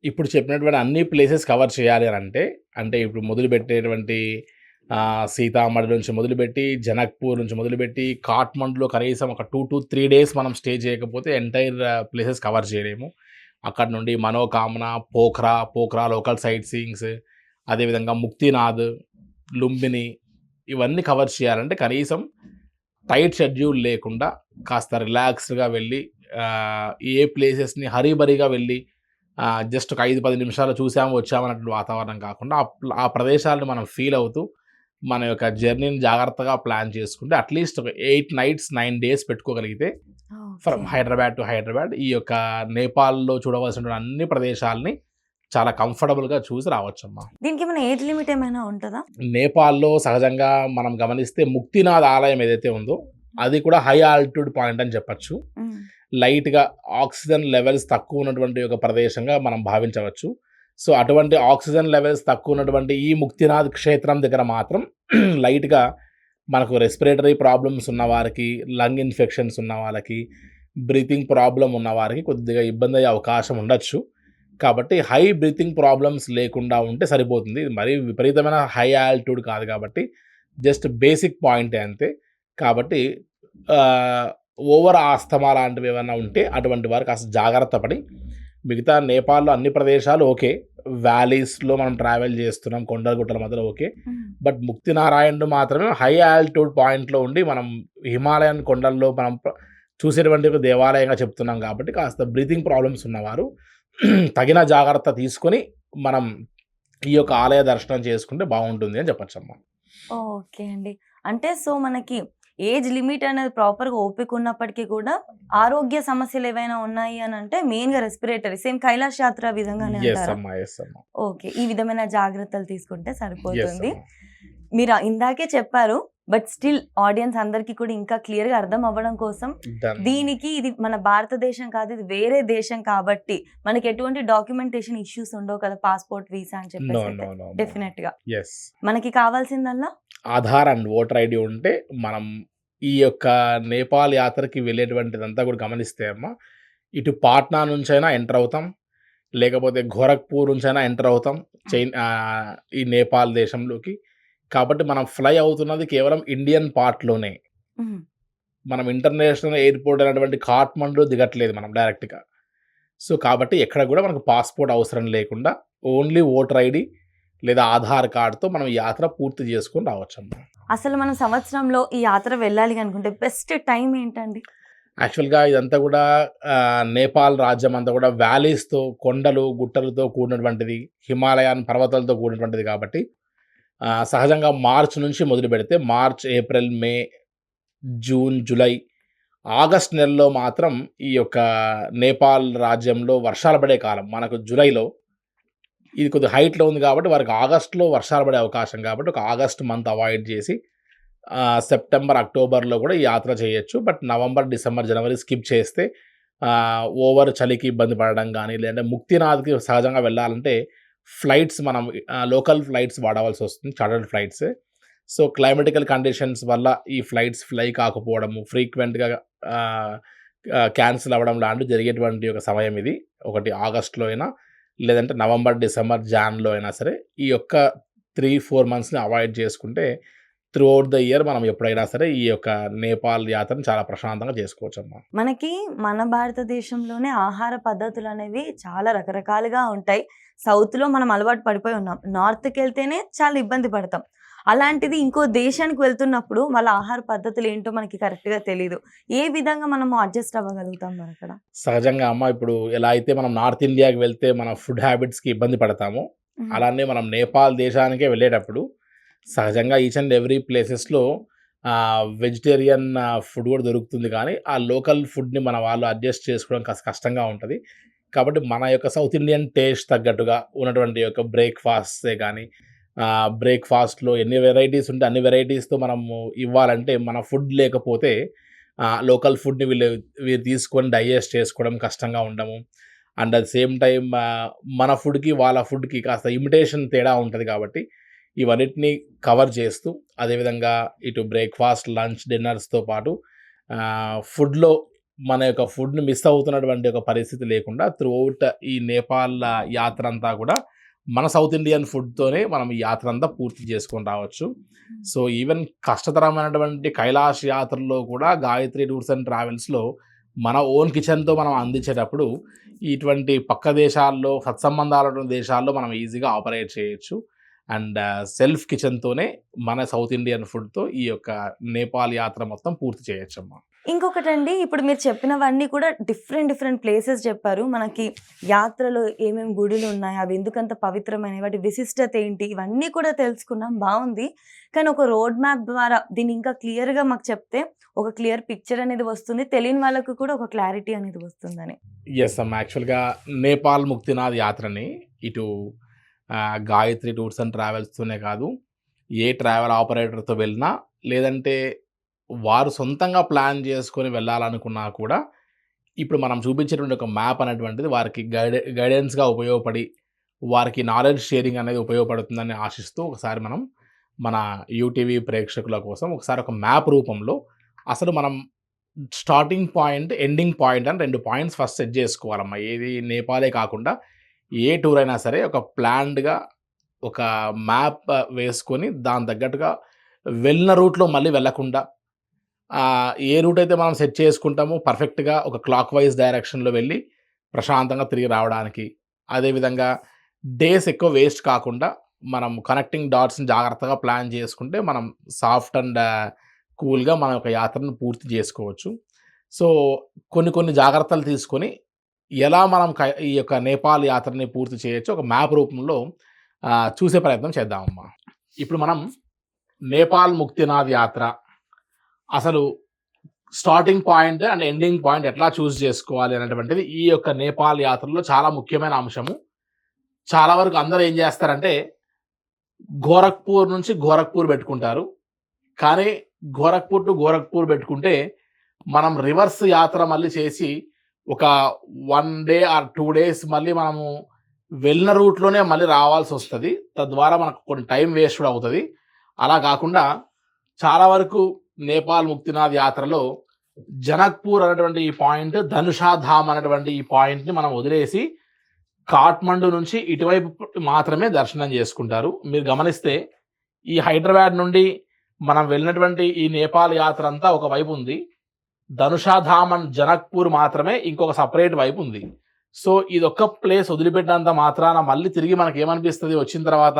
ఇప్పుడు చెప్పినటువంటి అన్ని ప్లేసెస్ కవర్ చేయాలి అని అంటే ఇప్పుడు మొదలుపెట్టేటువంటి సీతామఢి నుంచి మొదలుపెట్టి జనక్పూర్ నుంచి మొదలుపెట్టి కాఠ్మండులో కనీసం ఒక 2 to 3 days మనం స్టే చేయకపోతే ఎంటైర్ ప్లేసెస్ కవర్ చేయలేము. అక్కడ నుండి మనోకామన, పోఖ్రా లోకల్ సైట్ సీయింగ్స్, అదేవిధంగా ముక్తినాథ్, లుంబిని ఇవన్నీ కవర్ చేయాలంటే కనీసం టైట్ షెడ్యూల్ లేకుండా కాస్త రిలాక్స్డ్గా వెళ్ళి ఏ ప్లేసెస్ని హరీబరీగా వెళ్ళి జస్ట్ ఒక 5-10 నిమిషాలు చూసాము వచ్చామన్నటువంటి వాతావరణం కాకుండా ఆ ప్రదేశాలను మనం ఫీల్ అవుతూ మన యొక్క జర్నీని జాగ్రత్తగా ప్లాన్ చేసుకుంటే అట్లీస్ట్ ఒక 8 nights 9 days పెట్టుకోగలిగితే ఫ్రమ్ హైదరాబాద్ టు హైదరాబాద్ ఈ యొక్క నేపాల్లో చూడవలసిన అన్ని ప్రదేశాలని చాలా కంఫర్టబుల్గా చూసి రావచ్చమ్మా. దీనికి ఏమైనా ఏజ్ లిమిట్ ఏమైనా ఉంటుందా? నేపాల్లో సహజంగా మనం గమనిస్తే ముక్తినాథ్ ఆలయం ఏదైతే ఉందో అది కూడా హై ఆల్టిట్యూడ్ పాయింట్ అని చెప్పచ్చు. లైట్గా ఆక్సిజన్ లెవెల్స్ తక్కువ ఉన్నటువంటి ఒక ప్రదేశంగా మనం భావించవచ్చు. సో అటువంటి ఆక్సిజన్ లెవెల్స్ తక్కువ ఉన్నటువంటి ఈ ముక్తినాథ్ క్షేత్రం దగ్గర మాత్రం లైట్గా మనకు రెస్పిరేటరీ ప్రాబ్లమ్స్ ఉన్న వారికి, లంగ్ ఇన్ఫెక్షన్స్ ఉన్న వాళ్ళకి, బ్రీతింగ్ ప్రాబ్లం ఉన్న వారికి కొద్దిగా ఇబ్బంది అయ్యే అవకాశం ఉండొచ్చు. కాబట్టి హై బ్రీతింగ్ ప్రాబ్లమ్స్ లేకుండా ఉంటే సరిపోతుంది. ఇది మరీ విపరీతమైన హై ఆల్టిట్యూడ్ కాదు కాబట్టి జస్ట్ బేసిక్ పాయింటే అంతే. కాబట్టి ఓవర్ ఆస్తమా లాంటివి ఏమైనా ఉంటే అటువంటి వారు కాస్త జాగ్రత్త పడి మిగతా నేపాల్లో అన్ని ప్రదేశాలు ఓకే, వ్యాలీస్లో మనం ట్రావెల్ చేస్తున్నాం కొండల గుట్టల మధ్యలో ఓకే, బట్ ముక్తినారాయణుడు మాత్రమే హై ఆల్టిట్యూడ్ పాయింట్లో ఉండి మనం హిమాలయన్ కొండల్లో మనం చూసేటువంటి ఒక దేవాలయంగా చెప్తున్నాం కాబట్టి కాస్త బ్రీతింగ్ ప్రాబ్లమ్స్ ఉన్నవారు తగిన జాగ్రత్త తీసుకొని మనం ఈ యొక్క ఆలయ దర్శనం చేసుకుంటే బాగుంటుంది అని చెప్పచ్చమ్మా. ఓకే అండి. అంటే సో మనకి ఏజ్ లిమిట్ అనేది ప్రాపర్గా ఓపిక ఉన్నప్పటికీ కూడా ఆరోగ్య సమస్యలు ఏవైనా ఉన్నాయి అని అంటే మెయిన్గా రెస్పిరేటరీ సేమ్ కైలాష్ యాత్ర విధంగానే అంటారా? ఓకే, ఈ విధమైన జాగ్రత్తలు తీసుకుంటే సరిపోతుంది. మీరు ఇందాకే చెప్పారు, బట్ స్టిల్ ఆడియన్స్ అందరికీ కూడా ఇంకా క్లియర్గా అర్థం అవ్వడం కోసం దీనికి ఇది మన భారతదేశం కాదు, ఇది వేరే దేశం కాబట్టి మనకి ఎటువంటి డాక్యుమెంటేషన్ ఇష్యూస్ ఉండవు కదా, పాస్పోర్ట్, వీసా అని చెప్పేసి. డెఫినెట్ గా మనకి కావాల్సిందల్లా ఆధార్ అండ్ ఓటర్ ఐడి ఉంటే మనం ఈ యొక్క నేపాల్ యాత్రకి వెళ్ళేటువంటిదంతా కూడా గమనిస్తే అమ్మా ఇటు పాట్నా నుంచైనా ఎంటర్ అవుతాం, లేకపోతే గోరఖ్పూర్ నుంచైనా ఎంటర్ అవుతాం ఈ నేపాల్ దేశంలోకి. కాబట్టి మనం ఫ్లై అవుతున్నది కేవలం ఇండియన్ పార్ట్లోనే. మనం ఇంటర్నేషనల్ ఎయిర్పోర్ట్ అనేటువంటి కాఠ్మండు దిగట్లేదు మనం డైరెక్ట్గా. సో కాబట్టి ఎక్కడ కూడా మనకు పాస్పోర్ట్ అవసరం లేకుండా ఓన్లీ ఓటర్ ఐడి లేదా ఆధార్ కార్డుతో మనం యాత్ర పూర్తి చేసుకొని రావచ్చమ్మా. అసలు మనం సంవత్సరంలో ఈ యాత్ర వెళ్ళాలి అనుకుంటే బెస్ట్ టైం ఏంటండి? యాక్చువల్గా ఇదంతా కూడా నేపాల్ రాజ్యం అంతా కూడా వ్యాలీస్తో, కొండలు గుట్టలతో కూడినటువంటిది, హిమాలయాన్ పర్వతాలతో కూడినటువంటిది కాబట్టి సహజంగా మార్చ్ నుంచి మొదలు పెడితే మార్చ్, ఏప్రిల్, మే, జూన్, జూలై, ఆగస్ట్ నెలలో మాత్రం ఈ యొక్క నేపాల్ రాజ్యంలో వర్షాలు పడే కాలం. మనకు జూలైలో ఇది కొద్దిగా హైట్లో ఉంది కాబట్టి వారికి ఆగస్టులో వర్షాలు పడే అవకాశం కాబట్టి ఒక ఆగస్ట్ మంత్ అవాయిడ్ చేసి సెప్టెంబర్, అక్టోబర్లో కూడా ఈ యాత్ర చేయొచ్చు. But November, December, January skip చేస్తే ఓవర్ చలికి ఇబ్బంది పడడం కానీ, లేదంటే ముక్తినాథ్కి సహజంగా వెళ్ళాలంటే ఫ్లైట్స్ మనం లోకల్ ఫ్లైట్స్ వాడవలసి వస్తుంది, chartered flights. So climatical conditions వల్ల ఈ ఫ్లైట్స్ ఫ్లై కాకపోవడము, ఫ్రీక్వెంట్గా క్యాన్సిల్ అవ్వడం లాంటివి జరిగేటువంటి ఒక సమయం ఇది. ఒకటి ఆగస్టులో అయినా లేదంటే నవంబర్, డిసెంబర్, జాన్‌లో అయినా సరే ఈ యొక్క 3-4 మంత్స్‌ని అవాయిడ్ చేసుకుంటే త్రూఅవుట్ ద ఇయర్ మనం ఎప్పుడైనా సరే ఈ యొక్క నేపాల్ యాత్రను చాలా ప్రశాంతంగా చేసుకోవచ్చమ్మా. మనకి మన భారతదేశంలోనే ఆహార పద్ధతులు అనేవి చాలా రకరకాలుగా ఉంటాయి. సౌత్‌లో మనం అలవాటు పడిపోయి ఉన్నాం. నార్త్‌కెళ్తేనే చాలా ఇబ్బంది పడతాం. అలాంటిది ఇంకో దేశానికి వెళ్తున్నప్పుడు వాళ్ళ ఆహార పద్ధతులు ఏంటో మనకి కరెక్ట్‌గా తెలీదు. ఏ విధంగా మనము అడ్జస్ట్ అవ్వగలుగుతాం మరక్కడ? సహజంగా అమ్మ ఇప్పుడు ఎలా అయితే మనం నార్త్ ఇండియాకి వెళ్తే మన ఫుడ్ హ్యాబిట్స్‌కి ఇబ్బంది పడతామో, హ్మ్. అలానే మనం నేపాల్ దేశానికే వెళ్ళేటప్పుడు సహజంగా ఈచ్ అండ్ ఎవ్రీ ప్లేసెస్‌లో వెజిటేరియన్ ఫుడ్ కూడా దొరుకుతుంది. కానీ ఆ లోకల్ ఫుడ్‌ని మన వాళ్ళు అడ్జస్ట్ చేసుకోవడం కాస్త కష్టంగా ఉంటది. కాబట్టి మన యొక్క సౌత్ ఇండియన్ టేస్ట్ తగ్గట్టుగా ఉన్నటువంటి యొక్క బ్రేక్‌ఫాస్ట్సే గానీ, బ్రేక్‌ఫాస్ట్‌లో ఎన్ని వెరైటీస్ ఉంటే అన్ని వెరైటీస్‌తో మనము ఇవ్వాలంటే మన ఫుడ్ లేకపోతే లోకల్ ఫుడ్‌ని వీరు తీసుకొని డైజెస్ట్ చేసుకోవడం కష్టంగా ఉండము. And at the same time మన ఫుడ్‌కి, వాళ్ళ ఫుడ్‌కి కాస్త ఇమిటేషన్ తేడా ఉంటది కాబట్టి, ఇవన్నిటిని కవర్ చేస్తూ, అదేవిధంగా ఇటు బ్రేక్‌ఫాస్ట్, లంచ్, డిన్నర్స్‌తో పాటు ఫుడ్‌లో మన యొక్క ఫుడ్‌ని మిస్ అవుతున్నటువంటి ఒక పరిస్థితి లేకుండా త్రూఅవుట్ ఈ నేపాల్ యాత్ర అంతా కూడా మన సౌత్ ఇండియన్ ఫుడ్‌తోనే మనం ఈ యాత్ర అంతా పూర్తి చేసుకొని రావచ్చు. సో, ఈవెన్ కష్టతరమైనటువంటి కైలాష్ యాత్రలో కూడా గాయత్రి టూర్స్ అండ్ ట్రావెల్స్‌లో మన ఓన్ కిచెన్‌తో మనం అందించేటప్పుడు ఇటువంటి పక్క దేశాల్లో సత్సంబంధాలు ఉన్న దేశాల్లో మనం ఈజీగా ఆపరేట్ చేయొచ్చు. అండ్ సెల్ఫ్ కిచెన్‌తోనే మన సౌత్ ఇండియన్ ఫుడ్‌తో ఈ యొక్క నేపాల్ యాత్ర మొత్తం పూర్తి చేయొచ్చమ్మా. ఇంకొకటండి, ఇప్పుడు మీరు చెప్పినవన్నీ కూడా డిఫరెంట్ ప్లేసెస్ చెప్పారు. మనకి యాత్రలో ఏమేమి గుడులున్నాయి, అవి ఎందుకంత పవిత్రమైనవి, వాటి విశిష్టత ఏంటి, ఇవన్నీ కూడా తెలుసుకున్నాం. బావుంది. కానీ ఒక రోడ్ మ్యాప్ ద్వారా దీన్ని ఇంకా క్లియర్‌గా మాకు చెప్తే ఒక క్లియర్ పిక్చర్ అనేది వస్తుంది. తెలియని వాళ్ళకి కూడా ఒక క్లారిటీ అనేది వస్తుందని. యెస్ అమ్మా. యాక్చువల్‌గా నేపాల్ ముక్తినాథ్ యాత్రని ఇటు గాయత్రి టూర్స్ అండ్ ట్రావెల్స్‌తోనే కాదు, ఏ ట్రావెల్ ఆపరేటర్‌తో వెళ్ళినా, లేదంటే వారు సొంతంగా ప్లాన్ చేసుకొని వెళ్ళాలనుకున్నా కూడా, ఇప్పుడు మనం చూపించేటువంటి ఒక మ్యాప్ అనేటువంటిది వారికి గైడెన్స్‌గా ఉపయోగపడి, వారికి నాలెడ్జ్ షేరింగ్ అనేది ఉపయోగపడుతుందని ఆశిస్తూ, ఒకసారి మనం మన యూటీవీ ప్రేక్షకుల కోసం ఒకసారి ఒక మ్యాప్ రూపంలో అసలు మనం స్టార్టింగ్ పాయింట్, ఎండింగ్ పాయింట్ అని 2 పాయింట్స్ ఫస్ట్ సెట్ చేసుకోవాలమ్మా. ఏది నేపాలే కాకుండా ఏ టూర్ అయినా సరే ఒక ప్లాన్డ్‌గా ఒక మ్యాప్ వేసుకొని దానికి తగ్గట్టుగా వెళ్ళిన రూట్‌లో మళ్ళీ వెళ్ళకుండా ఏ రూట్ అయితే మనం సెట్ చేసుకుంటామో పర్ఫెక్ట్‌గా ఒక క్లాక్ వైజ్ డైరెక్షన్‌లో వెళ్ళి ప్రశాంతంగా తిరిగి రావడానికి. అదేవిధంగా డేస్ ఎక్కువ వేస్ట్ కాకుండా మనం కనెక్టింగ్ డాట్స్‌ని జాగ్రత్తగా ప్లాన్ చేసుకుంటే మనం సాఫ్ట్ అండ్ కూల్‌గా మన యొక్క యాత్రను పూర్తి చేసుకోవచ్చు. సో, కొన్ని జాగ్రత్తలు తీసుకొని ఎలా మనం ఈ యొక్క నేపాల్ యాత్రని పూర్తి చేయొచ్చో ఒక మ్యాప్ రూపంలో చూసే ప్రయత్నం చేద్దామమ్మా. ఇప్పుడు మనం నేపాల్ ముక్తినాథ్ యాత్ర అసలు starting point and ending point ఎట్లా చూజ్ చేసుకోవాలి అనేటువంటిది ఈ యొక్క నేపాల్ యాత్రలో చాలా ముఖ్యమైన అంశము. చాలా వరకు అందరూ ఏం చేస్తారంటే గోరఖ్పూర్ నుంచి గోరఖ్పూర్ పెట్టుకుంటారు. కానీ గోరఖ్పూర్ టు గోరఖ్పూర్ పెట్టుకుంటే మనం రివర్స్ యాత్ర మళ్ళీ చేసి ఒక 1 డే ఆర్ 2 డేస్ మళ్ళీ మనము వెళ్ళిన రూట్‌లోనే మళ్ళీ రావాల్సొస్తది. తద్వారా మనకు కొన్ని టైం వేస్ట్ కూడా అవుతది. అలా కాకుండా చాలా వరకు నేపాల్ ముక్తినాథ్ యాత్రలో జనక్పూర్ అనేటువంటి ఈ పాయింట్, ధనుషా ధామ్ అనేటువంటి ఈ పాయింట్‌ని మనం వదిలేసి కాఠ్మండు నుంచి ఇటువైపు మాత్రమే దర్శనం చేసుకుంటారు. మీరు గమనిస్తే ఈ హైదరాబాద్ నుండి మనం వెళ్ళినటువంటి ఈ నేపాల్ యాత్ర అంతా ఒక వైపు ఉంది. ధనుషా ధామ్ అండ్ జనక్పూర్ మాత్రమే ఇంకొక సెపరేట్ వైపు ఉంది. సో, ఇదొక్క ప్లేస్ వదిలిపెట్టినంత మాత్రాన మళ్ళీ తిరిగి మనకేమనిపిస్తది వచ్చిన తర్వాత,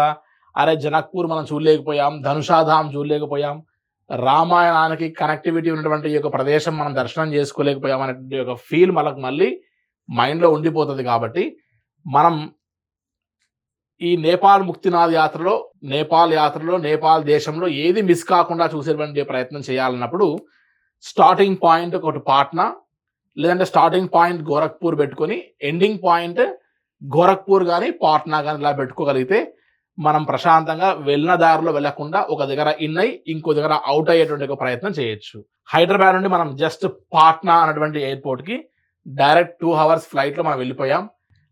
అరే జనక్పూర్ మనం చూడలేకపోయాం, ధనుషా ధామ్ చూడలేకపోయాం, రామాయణానికి కనెక్టివిటీ ఉన్నటువంటి ఈ యొక్క ప్రదేశం మనం దర్శనం చేసుకోలేకపోయాం అనేటువంటి ఒక ఫీల్ మనకు మళ్ళీ మైండ్‌లో ఉండిపోతది కాబట్టి, మనం ఈ నేపాల్ ముక్తినాథ్ యాత్రలో, నేపాల్ దేశంలో ఏది మిస్ కాకుండా చూసేటువంటి ప్రయత్నం చేయాలన్నప్పుడు స్టార్టింగ్ పాయింట్ ఒకటి పాట్నా, లేదంటే స్టార్టింగ్ పాయింట్ గోరఖ్పూర్ పెట్టుకొని ఎండింగ్ పాయింట్ గోరఖ్పూర్ గానీ, పాట్నా గానీ ఇలా పెట్టుకోగలిగితే మనం ప్రశాంతంగా వెళ్ళిన దారిలో వెళ్ళకుండా ఒక దగ్గర ఇన్ అయ్యి ఇంకో దగ్గర అవుట్ అయ్యేటువంటి ఒక ప్రయత్నం చేయొచ్చు. హైదరాబాద్ నుండి మనం జస్ట్ పాట్నా అనేటువంటి ఎయిర్‌పోర్ట్‌కి డైరెక్ట్ 2 అవర్స్ ఫ్లైట్‌లో మనం వెళ్ళిపోయాం.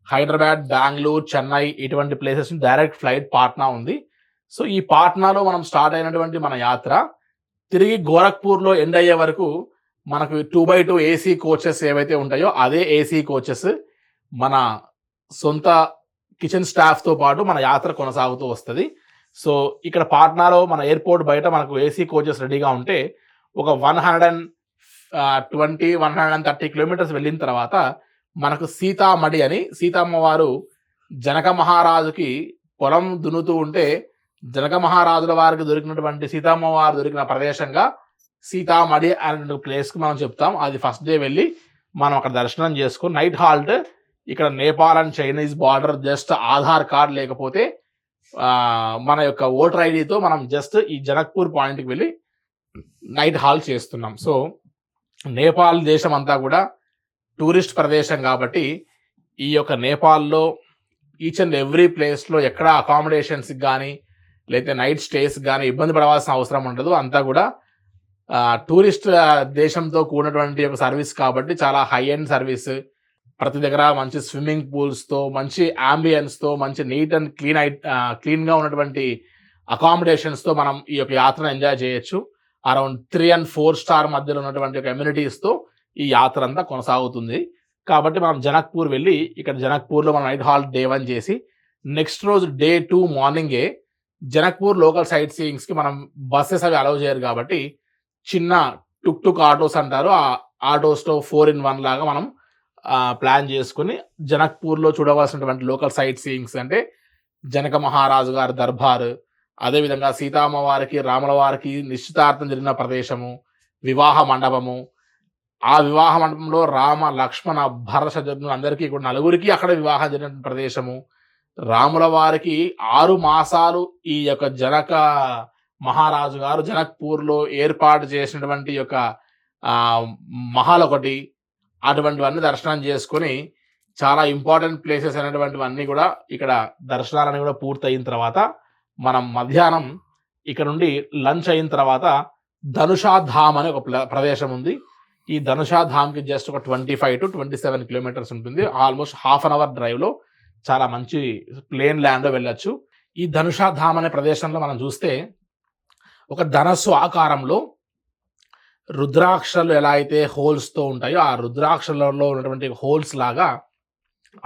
హైదరాబాద్, బెంగుళూరు, చెన్నై ఇటువంటి ప్లేసెస్ నుంచి డైరెక్ట్ ఫ్లైట్ పాట్నా ఉంది. సో, ఈ పాట్నాలో మనం స్టార్ట్ అయినటువంటి మన యాత్ర తిరిగి గోరఖ్పూర్‌లో ఎండ్ అయ్యే వరకు మనకు 2x2 ఏసీ కోచెస్ ఏవైతే ఉంటాయో అదే ఏసీ కోచెస్ మన సొంత కిచెన్ స్టాఫ్తో పాటు మన యాత్ర కొనసాగుతూ వస్తుంది. సో ఇక్కడ పాట్నాలో మన ఎయిర్పోర్ట్ బయట మనకు ఏసీ కోచెస్ రెడీగా ఉంటే ఒక 130 కిలోమీటర్స్ వెళ్ళిన తర్వాత మనకు సీతామడి అని సీతమ్మ వారు జనక మహారాజుకి పొలం దున్నుతూ ఉంటే జనక మహారాజుల వారికి దొరికినటువంటి సీతమ్మ వారు దొరికిన ప్రదేశంగా సీతామడి అనే ప్లేస్కి మనం చెప్తాం. అది ఫస్ట్ డే వెళ్ళి మనం అక్కడ దర్శనం చేసుకొని నైట్ హాల్ట్ ఇక్కడ Nepal and Chinese border just Aadhaar card లేకపోతే మన యొక్క ఓటర్ ఐడితో మనం జస్ట్ ఈ జనక్పూర్ పాయింట్కి వెళ్ళి నైట్ హాల్ చేస్తున్నాం. సో నేపాల్ దేశం అంతా కూడా టూరిస్ట్ ప్రదేశం కాబట్టి ఈ యొక్క నేపాల్లో ఈచ్ అండ్ ఎవ్రీ ప్లేస్లో ఎక్కడ అకామిడేషన్స్కి కానీ లేకపోతే నైట్ స్టేస్ కానీ ఇబ్బంది పడవలసిన అవసరం ఉండదు. అంతా కూడా టూరిస్ట్ దేశంతో కూడినటువంటి ఒక సర్వీస్ కాబట్టి చాలా హై ఎండ్ సర్వీస్. ప్రతి దగ్గర మంచి స్విమ్మింగ్ పూల్స్తో, మంచి అంబియన్స్తో, మంచి నీట్ అండ్ క్లీన్గా ఉన్నటువంటి అకామిడేషన్స్తో మనం ఈ యొక్క యాత్రను ఎంజాయ్ చేయొచ్చు. అరౌండ్ 3 and 4 స్టార్ మధ్యలో ఉన్నటువంటి ఒక ఎమ్యూనిటీస్తో ఈ యాత్ర అంతా కొనసాగుతుంది. కాబట్టి మనం జనక్పూర్ వెళ్ళి ఇక్కడ జనక్పూర్లో మనం నైట్ హాల్ట్ డే 1 చేసి నెక్స్ట్ రోజు డే 2 మార్నింగే జనక్పూర్ లోకల్ సైట్ సీయింగ్స్కి మనం బస్సెస్ అవి అలౌ చేయరు కాబట్టి చిన్న టుక్ ఆటోస్ అంటారు, ఆ ఆటోస్తో 4-in-1 లాగా మనం ప్లాన్ చేసుకుని జనక్పూర్లో చూడవలసినటువంటి లోకల్ సైట్ సీయింగ్స్ అంటే జనక మహారాజు గారి దర్బార్, అదేవిధంగా సీతామ్మ వారికి రాముల వారికి నిశ్చితార్థం జరిగిన ప్రదేశము, వివాహ మండపము, ఆ వివాహ మండపంలో రామ లక్ష్మణ భరత శత్రుఘ్నులు అందరికీ కూడా నలుగురికి అక్కడ వివాహం జరిగిన ప్రదేశము, రాముల వారికి 6 మాసాలు ఈ యొక్క జనక మహారాజు గారు జనక్పూర్లో ఏర్పాటు చేసినటువంటి యొక్క మహల్ ఒకటి, అటువంటివన్నీ దర్శనం చేసుకొని చాలా ఇంపార్టెంట్ ప్లేసెస్ అనేటువంటివన్నీ కూడా ఇక్కడ దర్శనాలన్నీ కూడా పూర్తయిన తర్వాత మనం మధ్యాహ్నం ఇక్కడ నుండి లంచ్ అయిన తర్వాత ధనుషా ధామ్ అనే ఒక ప్రదేశం ఉంది. ఈ ధనుషా ధామ్కి జస్ట్ ఒక 25 to 27 కిలోమీటర్స్ ఉంటుంది. ఆల్మోస్ట్ హాఫ్ అన్ అవర్ డ్రైవ్లో చాలా మంచి ప్లేన్ ల్యాండ్లో వెళ్ళొచ్చు. ఈ ధనుషా ధామ్ అనే ప్రదేశంలో మనం చూస్తే ఒక ధనస్సు ఆకారంలో రుద్రాక్షలు ఎలా అయితే హోల్స్తో ఉంటాయో ఆ రుద్రాక్షలలో ఉన్నటువంటి హోల్స్ లాగా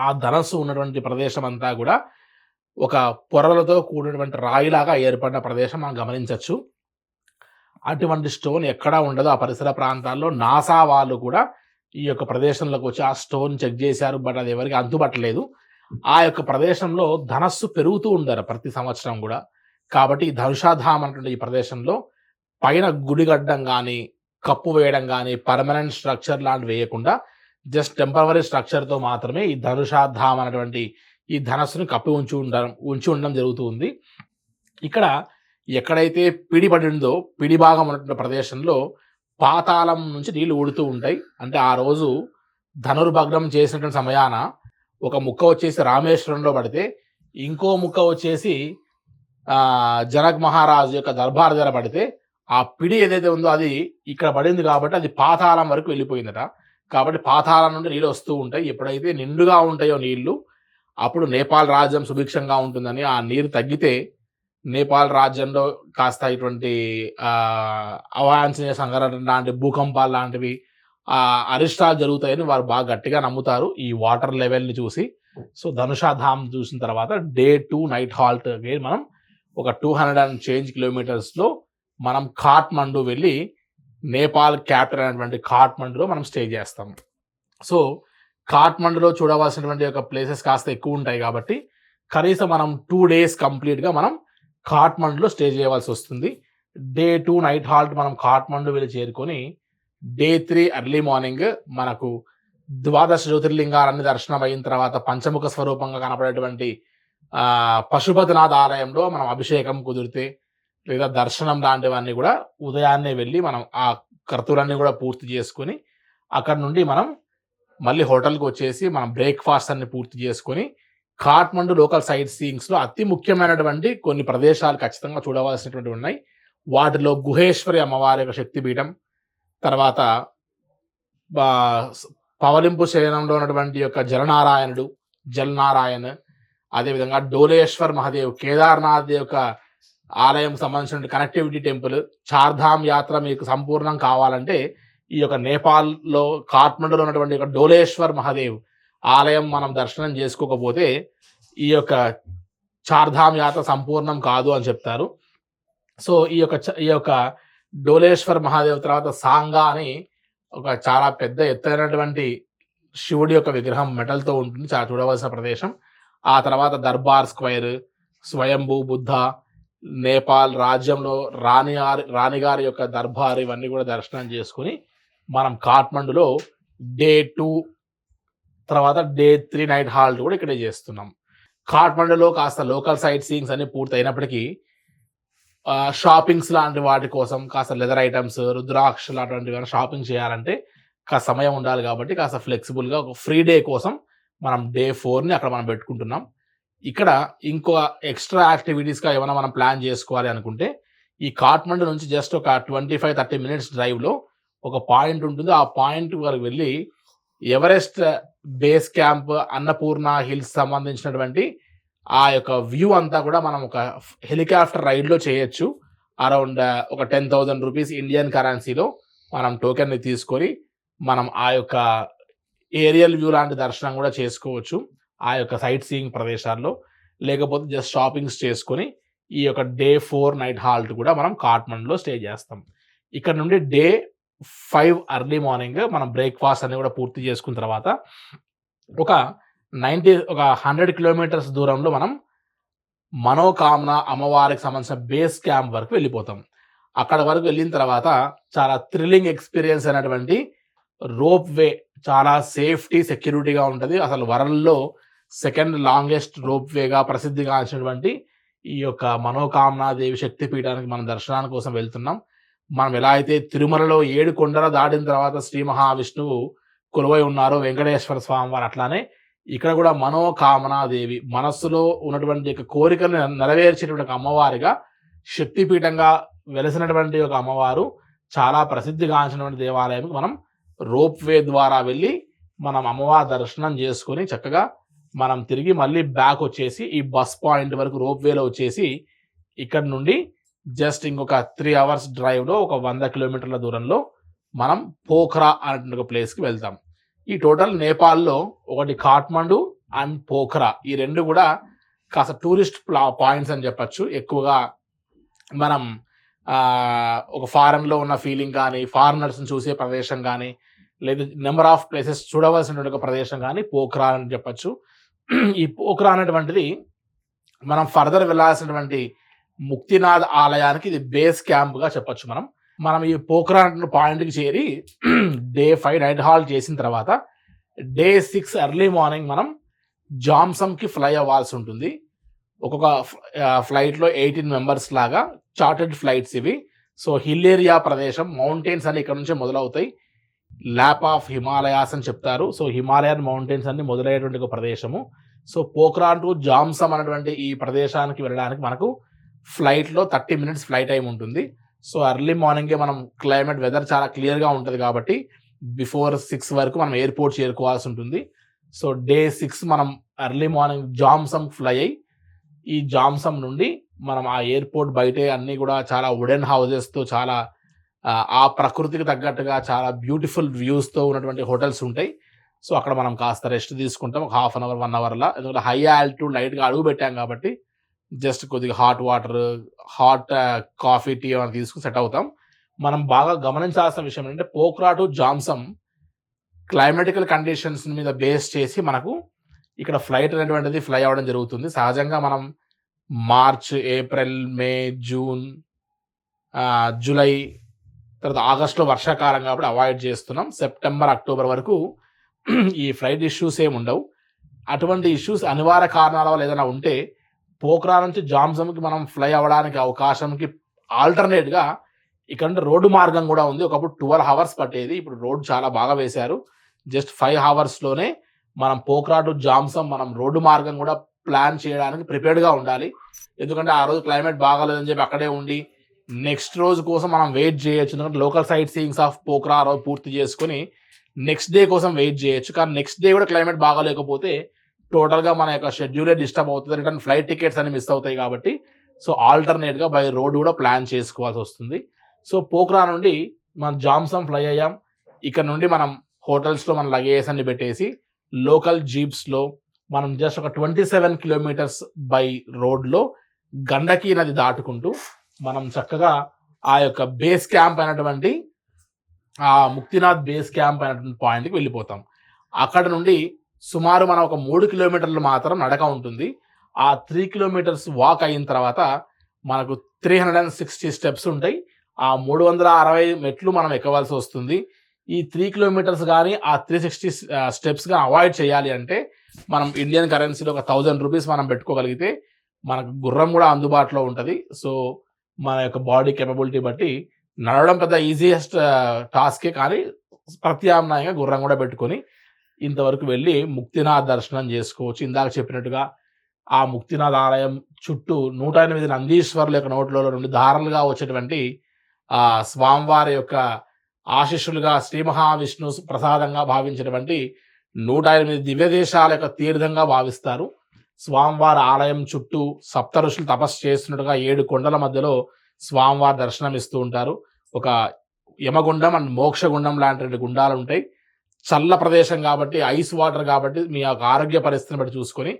ఆ ధనస్సు ఉన్నటువంటి ప్రదేశం అంతా కూడా ఒక పొరలతో కూడినటువంటి రాయిలాగా ఏర్పడిన ప్రదేశం మనం గమనించవచ్చు. అటువంటి స్టోన్ ఎక్కడా ఉండదు ఆ పరిసర ప్రాంతాల్లో. నాసా వాళ్ళు కూడా ఈ యొక్క ప్రదేశంలోకి వచ్చి ఆ స్టోన్ చెక్ చేశారు, బట్ అది ఎవరికి అంతుపట్టలేదు. ఆ యొక్క ప్రదేశంలో ధనస్సు పెరుగుతూ ఉంటారు ప్రతి సంవత్సరం కూడా. కాబట్టి ధనుషాధామ్ అనేటువంటి ఈ ప్రదేశంలో పైన గుడిగడ్డం కానీ కప్పు వేయడం కానీ పర్మనెంట్ స్ట్రక్చర్ లాంటివి వేయకుండా జస్ట్ టెంపరవరీ స్ట్రక్చర్తో మాత్రమే ఈ ధనుషాధామ్ అనేటువంటి ఈ ధనస్సుని కప్పి ఉంచి ఉండడం జరుగుతుంది. ఇక్కడ ఎక్కడైతే పిడి పడిందో పిడి భాగం ఉన్నటువంటి ప్రదేశంలో పాతాళం నుంచి నీళ్లు ఊడుతూ ఉంటాయి. అంటే ఆ రోజు ధనుర్భగ్నం చేసినటువంటి సమయాన ఒక ముక్క వచ్చేసి రామేశ్వరంలో పడితే ఇంకో ముక్క వచ్చేసి జనక్ మహారాజు యొక్క దర్బార్ దగ్గర పడితే ఆ పిడి ఏదైతే ఉందో అది ఇక్కడ పడింది కాబట్టి అది పాతాళం వరకు వెళ్ళిపోయిందట. కాబట్టి పాతాళం నుండి నీళ్ళు వస్తూ ఉంటాయి. ఎప్పుడైతే నిండుగా ఉంటాయో నీళ్లు అప్పుడు నేపాల్ రాజ్యం సుభిక్షంగా ఉంటుందని, ఆ నీరు తగ్గితే నేపాల్ రాజ్యంలో కాస్త ఇటువంటి అవాంఛనీయ సంఘటన లాంటి భూకంపాలు లాంటివి అరిష్టాలు జరుగుతాయని వారు బాగా గట్టిగా నమ్ముతారు ఈ వాటర్ లెవెల్ని చూసి. సో ధనుషాధామ్ చూసిన తర్వాత డే 2 నైట్ హాల్ట్ మనం ఒక 200 కిలోమీటర్స్లో మనం కాఠ్మండు వెళ్ళి నేపాల్ క్యాపిటల్ అయినటువంటి కాఠ్మండులో మనం స్టే చేస్తాం. సో కాఠ్మండులో చూడవలసినటువంటి యొక్క ప్లేసెస్ కాస్త ఎక్కువ ఉంటాయి కాబట్టి కనీసం మనం 2 days కంప్లీట్గా మనం కాఠ్మండులో స్టే చేయవలసి వస్తుంది. డే 2 నైట్ హాల్ట్ మనం కాఠ్మండు వెళ్ళి చేరుకొని డే 3 ఎర్లీ మార్నింగ్ మనకు 12 జ్యోతిర్లింగాలన్నీ దర్శనం అయిన తర్వాత పంచముఖ స్వరూపంగా కనపడేటువంటి పశుపతినాథ్ ఆలయంలో మనం అభిషేకం కుదిరితే లేదా దర్శనం లాంటివన్నీ కూడా ఉదయాన్నే వెళ్ళి మనం ఆ కర్తులన్నీ కూడా పూర్తి చేసుకొని అక్కడ నుండి మనం మళ్ళీ హోటల్కి వచ్చేసి మనం బ్రేక్ఫాస్ట్ అన్ని పూర్తి చేసుకొని కాఠ్మండు లోకల్ సైట్ సీయింగ్స్లో అతి ముఖ్యమైనటువంటి కొన్ని ప్రదేశాలు ఖచ్చితంగా చూడవలసినటువంటి ఉన్నాయి. వాటిలో గుహేశ్వరి అమ్మవారి యొక్క శక్తిపీఠం, తర్వాత పవలింపు శయనంలో ఉన్నటువంటి యొక్క జలనారాయణ్, అదేవిధంగా డోలేశ్వర్ మహాదేవ్, కేదార్నాథ్ యొక్క ఆలయం సంబంధించిన కనెక్టివిటీ టెంపుల్, చార్ధామ్ యాత్ర మీకు సంపూర్ణం కావాలంటే ఈ యొక్క నేపాల్లో కాఠ్మండులో ఉన్నటువంటి యొక్క డోలేశ్వర్ మహాదేవ్ ఆలయం మనం దర్శనం చేసుకోకపోతే ఈ యొక్క చార్ధామ్ యాత్ర సంపూర్ణం కాదు అని చెప్తారు. సో ఈ యొక్క డోలేశ్వర్ మహాదేవ్ తర్వాత సాంగా అని ఒక చాలా పెద్ద ఎత్తైనటువంటి శివుడి యొక్క విగ్రహం మెటల్తో ఉంటుంది, చాలా చూడవలసిన ప్రదేశం. ఆ తర్వాత దర్బార్ స్క్వేర్, స్వయంభూ బుద్ధ, నేపాల్ రాజ్యంలో రాణిగారి యొక్క దర్బార్, ఇవన్నీ కూడా దర్శనం చేసుకుని మనం కాఠ్మండులో డే 2 తర్వాత డే 3 నైట్ హాల్ట్ కూడా ఇక్కడే చేస్తున్నాం. కాఠ్మండులో కాస్త లోకల్ సైట్ సీయింగ్స్ అన్ని పూర్తి అయినప్పటికీ షాపింగ్స్ లాంటి వాటి కోసం కాస్త లెదర్ ఐటమ్స్, రుద్రాక్ష లాంటివి షాపింగ్ చేయాలంటే కాస్త సమయం ఉండాలి కాబట్టి కాస్త ఫ్లెక్సిబుల్గా ఒక ఫ్రీ డే కోసం మనం డే 4ని అక్కడ మనం పెట్టుకుంటున్నాం. ఇక్కడ ఇంకో ఎక్స్ట్రా యాక్టివిటీస్గా ఏమైనా మనం ప్లాన్ చేసుకోవాలి అనుకుంటే ఈ కాఠ్మండు నుంచి జస్ట్ ఒక 25-30 మినిట్స్ డ్రైవ్లో ఒక పాయింట్ ఉంటుంది. ఆ పాయింట్ వరకు వెళ్ళి Everest base camp, Annapurna hills సంబంధించినటువంటి ఆ యొక్క వ్యూ అంతా కూడా మనం ఒక హెలికాప్టర్ రైడ్లో చేయొచ్చు. అరౌండ్ ఒక 10,000 రూపీస్ ఇండియన్ కరెన్సీలో మనం టోకెన్ని తీసుకొని మనం ఆ యొక్క ఏరియల్ వ్యూ లాంటి దర్శనం కూడా చేసుకోవచ్చు ఆ యొక్క సైట్ సీయింగ్ ప్రదేశాల్లో. లేకపోతే జస్ట్ షాపింగ్స్ చేసుకొని ఈ యొక్క డే 4 నైట్ హాల్ట్ కూడా మనం కాఠ్మండులో స్టే చేస్తాం. ఇక్కడ నుండి డే 5 ఎర్లీ మార్నింగ్ మనం బ్రేక్ఫాస్ట్ అన్ని కూడా పూర్తి చేసుకున్న తర్వాత ఒక 100 కిలోమీటర్స్ దూరంలో మనం మనోకామన అమ్మవారికి సంబంధించిన బేస్ క్యాంప్ వరకు వెళ్ళిపోతాం. అక్కడ వరకు వెళ్ళిన తర్వాత చాలా థ్రిల్లింగ్ ఎక్స్పీరియన్స్ అయినటువంటి రోప్ వే, చాలా సేఫ్టీ సెక్యూరిటీగా ఉంటుంది. అసలు వరల్డ్లో సెకండ్ లాంగెస్ట్ రోప్ వేగా ప్రసిద్ధిగాంచినటువంటి ఈ యొక్క మనోకామనాదేవి శక్తిపీఠానికి మనం దర్శనానికి కోసం వెళ్తున్నాం. మనం ఎలా అయితే తిరుమలలో 7 కొండలు దాటిన తర్వాత శ్రీ మహావిష్ణువు కొలువై ఉన్నారో వెంకటేశ్వర స్వామి వారు, అట్లానే ఇక్కడ కూడా మనోకామనాదేవి మనస్సులో ఉన్నటువంటి కోరికలు నెరవేర్చేటువంటి అమ్మవారిగా శక్తిపీఠంగా వెలిసినటువంటి ఒక అమ్మవారు, చాలా ప్రసిద్ధిగాంచినటువంటి దేవాలయానికి మనం రోప్ వే ద్వారా వెళ్ళి మనం అమ్మవారి దర్శనం చేసుకొని చక్కగా మనం తిరిగి మళ్ళీ బ్యాక్ వచ్చేసి ఈ బస్ పాయింట్ వరకు రోప్ వేలో వచ్చేసి ఇక్కడ నుండి జస్ట్ ఇంకొక 3 అవర్స్ డ్రైవ్లో ఒక 100 కిలోమీటర్ల దూరంలో మనం పోఖ్రా అనే ఒక ప్లేస్కి వెళ్తాం. ఈ టోటల్ నేపాల్లో ఒకటి కాఠ్మండు అండ్ పోఖ్రా, ఈ రెండు కూడా కాస్త టూరిస్ట్ పాయింట్స్ అని చెప్పచ్చు. ఎక్కువగా మనం ఒక ఫారెన్లో ఉన్న ఫీలింగ్ కానీ, ఫారినర్స్ని చూసే ప్రదేశం కానీ, లేదా నెంబర్ ఆఫ్ ప్లేసెస్ చూడవలసినటువంటి ఒక ప్రదేశం కానీ పోఖ్రా అని చెప్పచ్చు. ఈ పోఖ్రా అనేటువంటిది మనం ఫర్దర్ వెళ్ళాల్సినటువంటి ముక్తినాథ్ ఆలయానికి ఇది బేస్ క్యాంప్గా చెప్పచ్చు. మనం ఈ పోఖ్రా పాయింట్కి చేరి డే 5 నైట్ హాల్ట్ చేసిన తర్వాత డే 6 ఎర్లీ మార్నింగ్ మనం జామ్సమ్కి ఫ్లై అవ్వాల్సి ఉంటుంది. ఒక్కొక్క ఫ్లైట్లో 18 మెంబర్స్ లాగా చార్టెడ్ ఫ్లైట్స్ ఇవి. సో హిల్ ఏరియా ప్రదేశం, మౌంటైన్స్ అన్ని ఇక్కడ నుంచే మొదలవుతాయి. ల్యాప్ ఆఫ్ హిమాలయాస్ అని చెప్తారు. సో హిమాలయన్ మౌంటైన్స్ అన్ని మొదలయ్యేటువంటి ఒక ప్రదేశము. సో పోఖ్రా టు జామ్సమ్ అనేటువంటి ఈ ప్రదేశానికి వెళ్ళడానికి మనకు ఫ్లైట్లో 30 మినిట్స్ ఫ్లైట్ టైం ఉంటుంది. సో ఎర్లీ మార్నింగే మనం క్లైమేట్ వెదర్ చాలా క్లియర్గా ఉంటుంది కాబట్టి బిఫోర్ 6 వరకు మనం ఎయిర్పోర్ట్ చేరుకోవాల్సి ఉంటుంది. సో డే 6 మనం ఎర్లీ మార్నింగ్ జామ్సమ్ ఫ్లై అయ్యి ఈ జామ్సమ్ నుండి మనం ఆ ఎయిర్పోర్ట్ బయటే అన్నీ కూడా చాలా వుడెన్ హౌజెస్తో, చాలా ఆ ప్రకృతికి తగ్గట్టుగా చాలా బ్యూటిఫుల్ వ్యూస్తో ఉన్నటువంటి హోటల్స్ ఉంటాయి. సో అక్కడ మనం కాస్త రెస్ట్ తీసుకుంటాం ఒక 1/2 అవర్ 1 అవర్లా. ఎందుకంటే హై ఆల్టిట్యూడ్ లైట్గా అడుగు పెట్టాం కాబట్టి జస్ట్ కొద్దిగా hot water, hot coffee, tea అని తీసుకుని సెట్ అవుతాం. మనం బాగా గమనించాల్సిన విషయం ఏంటంటే Pokhara to Jomsom climatical conditions మీద బేస్ చేసి మనకు ఇక్కడ ఫ్లైట్ అనేటువంటిది ఫ్లై అవ్వడం జరుగుతుంది. సహజంగా మనం మార్చ్, ఏప్రిల్, మే, జూన్, జూలై, తర్వాత ఆగస్టులో వర్షాకాలం కాబట్టి అవాయిడ్ చేస్తున్నాం. సెప్టెంబర్, అక్టోబర్ వరకు ఈ ఫ్లైట్ ఇష్యూస్ ఏమి ఉండవు. అటువంటి ఇష్యూస్ అనివార్య కారణాల వల్ల ఏదైనా ఉంటే పోఖ్రా నుంచి జామ్సమ్కి మనం ఫ్లై అవ్వడానికి అవకాశంకి ఆల్టర్నేట్గా ఇక్కడ రోడ్డు మార్గం కూడా ఉంది. ఒకప్పుడు 12 అవర్స్ పట్టేది, ఇప్పుడు రోడ్డు చాలా బాగా వేశారు. జస్ట్ 5 అవర్స్లోనే మనం పోఖ్రా టు జామ్సమ్ మనం రోడ్డు మార్గం కూడా ప్లాన్ చేయడానికి ప్రిపేర్డ్గా ఉండాలి. ఎందుకంటే ఆ రోజు క్లైమేట్ బాగాలేదని చెప్పి అక్కడే ఉండి నెక్స్ట్ రోజు కోసం మనం వెయిట్ చేయొచ్చు. ఎందుకంటే local site seeings of Pokhara రోజు పూర్తి చేసుకుని నెక్స్ట్ డే కోసం వెయిట్ చేయొచ్చు. కానీ నెక్స్ట్ డే కూడా క్లైమేట్ బాగాలేకపోతే టోటల్గా మన యొక్క షెడ్యూలే డిస్టర్బ్ అవుతుంది. రిటర్న్ ఫ్లైట్ టికెట్స్ అన్ని మిస్ అవుతాయి కాబట్టి సో ఆల్టర్నేట్గా బై రోడ్ కూడా ప్లాన్ చేసుకోవాల్సి వస్తుంది. సో పోఖ్రా నుండి మనం జామ్సమ్ ఫ్లై అయ్యాం. ఇక్కడ నుండి మనం హోటల్స్లో మన లగేజ్ అన్ని పెట్టేసి లోకల్ జీప్స్లో మనం జస్ట్ ఒక 27 కిలోమీటర్స్ బై రోడ్లో గండకీ నది దాటుకుంటూ మనం చక్కగా ఆ యొక్క బేస్ క్యాంప్ అయినటువంటి ఆ ముక్తినాథ్ బేస్ క్యాంప్ అయినటువంటి పాయింట్కి వెళ్ళిపోతాం. అక్కడ నుండి సుమారు మనం ఒక 3 కిలోమీటర్లు మాత్రం నడక ఉంటుంది. ఆ 3 కిలోమీటర్స్ వాక్ అయిన తర్వాత మనకు 360 స్టెప్స్ ఉంటాయి. ఆ 360 మెట్లు మనం ఎక్కవలసి వస్తుంది. ఈ 3 కిలోమీటర్స్ కానీ ఆ 360 స్టెప్స్ కానీ అవాయిడ్ చేయాలి అంటే మనం ఇండియన్ కరెన్సీలో ఒక 1000 రూపీస్ మనం పెట్టుకోగలిగితే మనకు గుర్రం కూడా అందుబాటులో ఉంటుంది. సో మన యొక్క బాడీ కేపబిలిటీ బట్టి నడవడం పెద్ద ఈజియెస్ట్ టాస్కే, కానీ ప్రత్యామ్నాయంగా గుర్రం కూడా పెట్టుకొని ఇంతవరకు వెళ్ళి ముక్తినాథ్ దర్శనం చేసుకోవచ్చు. ఇందాక చెప్పినట్టుగా ఆ ముక్తినాథ్ ఆలయం చుట్టూ 108 నందీశ్వరుల యొక్క నోట్లలో నుండి ధారలుగా వచ్చేటువంటి ఆ స్వామివారి యొక్క ఆశీస్సులుగా శ్రీ మహావిష్ణు ప్రసాదంగా భావించినటువంటి 108 దివ్య దేశాల యొక్క తీర్థంగా భావిస్తారు. స్వామివారి ఆలయం చుట్టూ సప్త ఋషులు తపస్సు చేస్తున్నట్టుగా 7 కొండల మధ్యలో స్వామివారి దర్శనం ఇస్తూ ఉంటారు. ఒక యమగుండం అండ్ మోక్షగుండం లాంటి గుండాలు ఉంటాయి. చల్ల ప్రదేశం కాబట్టి, ఐస్ వాటర్ కాబట్టి మీ యొక్క ఆరోగ్య పరిస్థితిని బట్టి చూసుకొని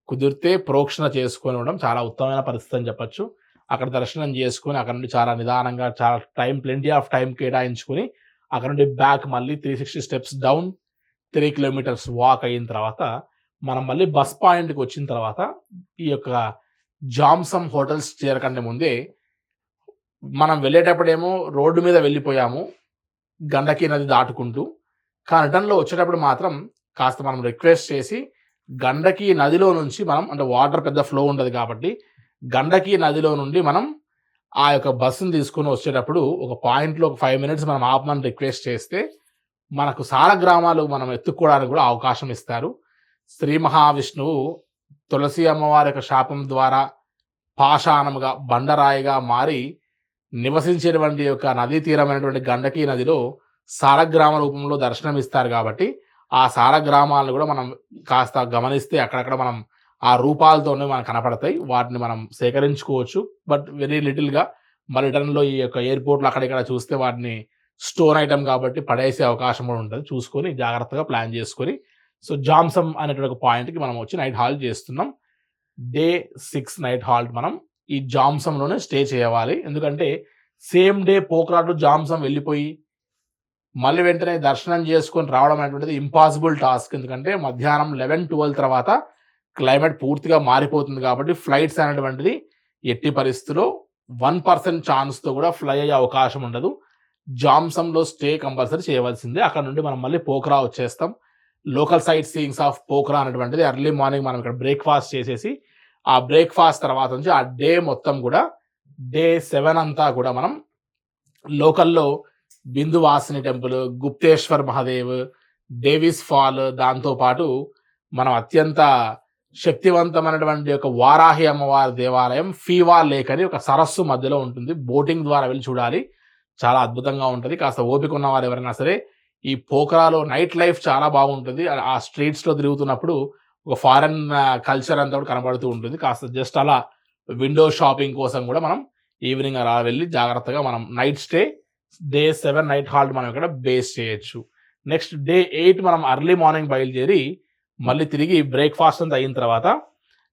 కుదిరితే ప్రోక్షణ చేసుకొని ఉండడం చాలా ఉత్తమమైన పరిస్థితి అని చెప్పచ్చు. అక్కడ దర్శనం చేసుకొని అక్కడ నుండి చాలా నిదానంగా చాలా ప్లెంటీ ఆఫ్ టైం కేటాయించుకొని అక్కడ నుండి బ్యాక్ మళ్ళీ 360 స్టెప్స్ డౌన్ 3 కిలోమీటర్స్ వాక్ అయిన తర్వాత మనం మళ్ళీ బస్ పాయింట్కి వచ్చిన తర్వాత ఈ యొక్క జామ్సమ్ హోటల్స్ చేరకంటే ముందే మనం వెళ్ళేటప్పుడేమో రోడ్డు మీద వెళ్ళిపోయాము గండకీ నది దాటుకుంటూ, కానీ రిటర్న్లో వచ్చేటప్పుడు మాత్రం కాస్త మనం రిక్వెస్ట్ చేసి గండకీ నదిలో నుంచి మనం, అంటే వాటర్ పెద్ద ఫ్లో ఉండదు కాబట్టి గండకీ నదిలో నుండి మనం ఆ యొక్క బస్సును తీసుకుని వచ్చేటప్పుడు ఒక పాయింట్లో ఒక 5 మినిట్స్ మనం ఆపమని రిక్వెస్ట్ చేస్తే మనకు సాలగ్రామాలు మనం ఎత్తుక్కోవడానికి కూడా అవకాశం ఇస్తారు. శ్రీ మహావిష్ణువు తులసి అమ్మవారి యొక్క శాపం ద్వారా పాషాణముగా బండరాయిగా మారి నివసించేటువంటి యొక్క నదీ తీరమైనటువంటి గండకీ నదిలో సాలగ్రామ రూపంలో దర్శనం ఇస్తారు కాబట్టి ఆ సాలగ్రామాలను కూడా మనం కాస్త గమనిస్తే అక్కడక్కడ మనం ఆ రూపాలతోనే మనకు కనపడతాయి. వాటిని మనం సేకరించుకోవచ్చు, బట్ వెరీ లిటిల్గా. మళ్ళీ రిటర్న్లో ఈ యొక్క ఎయిర్పోర్ట్లో అక్కడిక్కడ చూస్తే వాటిని స్టోన్ ఐటమ్ కాబట్టి పడేసే అవకాశం కూడా ఉంటుంది. చూసుకొని జాగ్రత్తగా ప్లాన్ చేసుకొని సో జామ్సమ్ అనేటువంటి ఒక పాయింట్కి మనం వచ్చి నైట్ హాల్ట్ చేస్తున్నాం. డే 6 నైట్ హాల్ట్ మనం ఈ జామ్సంలోనే స్టే చేయాలి. ఎందుకంటే same day Pokhara to Jomsom వెళ్ళిపోయి మళ్ళీ వెంటనే దర్శనం చేసుకొని రావడం అనేటువంటిది ఇంపాసిబుల్ టాస్క్. ఎందుకంటే మధ్యాహ్నం 11-12 తర్వాత క్లైమేట్ పూర్తిగా మారిపోతుంది కాబట్టి ఫ్లైట్స్ అనేటువంటిది ఎట్టి పరిస్థితుల్లో 1% ఛాన్స్తో కూడా ఫ్లై అయ్యే అవకాశం ఉండదు. జామ్సంలో స్టే కంపల్సరీ చేయవలసిందే. అక్కడ నుండి మనం మళ్ళీ పోఖ్రా వచ్చేస్తాం. Local site seeings of Pokhara అనేటువంటిది ఎర్లీ మార్నింగ్ మనం ఇక్కడ బ్రేక్ఫాస్ట్ చేసేసి ఆ బ్రేక్ఫాస్ట్ తర్వాత నుంచి ఆ డే మొత్తం కూడా డే 7 అంతా కూడా మనం లోకల్లో Bindhyabasini temple, Gupteshwar Mahadev, Davis fall, దాంతోపాటు మనం అత్యంత శక్తివంతమైనటువంటి ఒక వారాహి అమ్మవారి దేవాలయం ఫీవా లేక్ అని ఒక సరస్సు మధ్యలో ఉంటుంది. బోటింగ్ ద్వారా వెళ్ళి చూడాలి, చాలా అద్భుతంగా ఉంటుంది. కాస్త ఓపిక ఉన్న వారు ఎవరైనా సరే ఈ పోఖ్రాలో నైట్ లైఫ్ చాలా బాగుంటుంది. ఆ స్ట్రీట్స్లో తిరుగుతున్నప్పుడు ఒక ఫారెన్ కల్చర్ అంతా కూడా కనబడుతూ ఉంటుంది. కాస్త జస్ట్ అలా విండో షాపింగ్ కోసం కూడా మనం ఈవినింగ్ అలా వెళ్ళి జాగ్రత్తగా మనం night stay day 7 night halt మనం ఇక్కడ బేస్ చేయొచ్చు. నెక్స్ట్ డే 8 మనం అర్లీ మార్నింగ్ బయలుదేరి మళ్ళీ తిరిగి బ్రేక్ఫాస్ట్ అంతా అయిన తర్వాత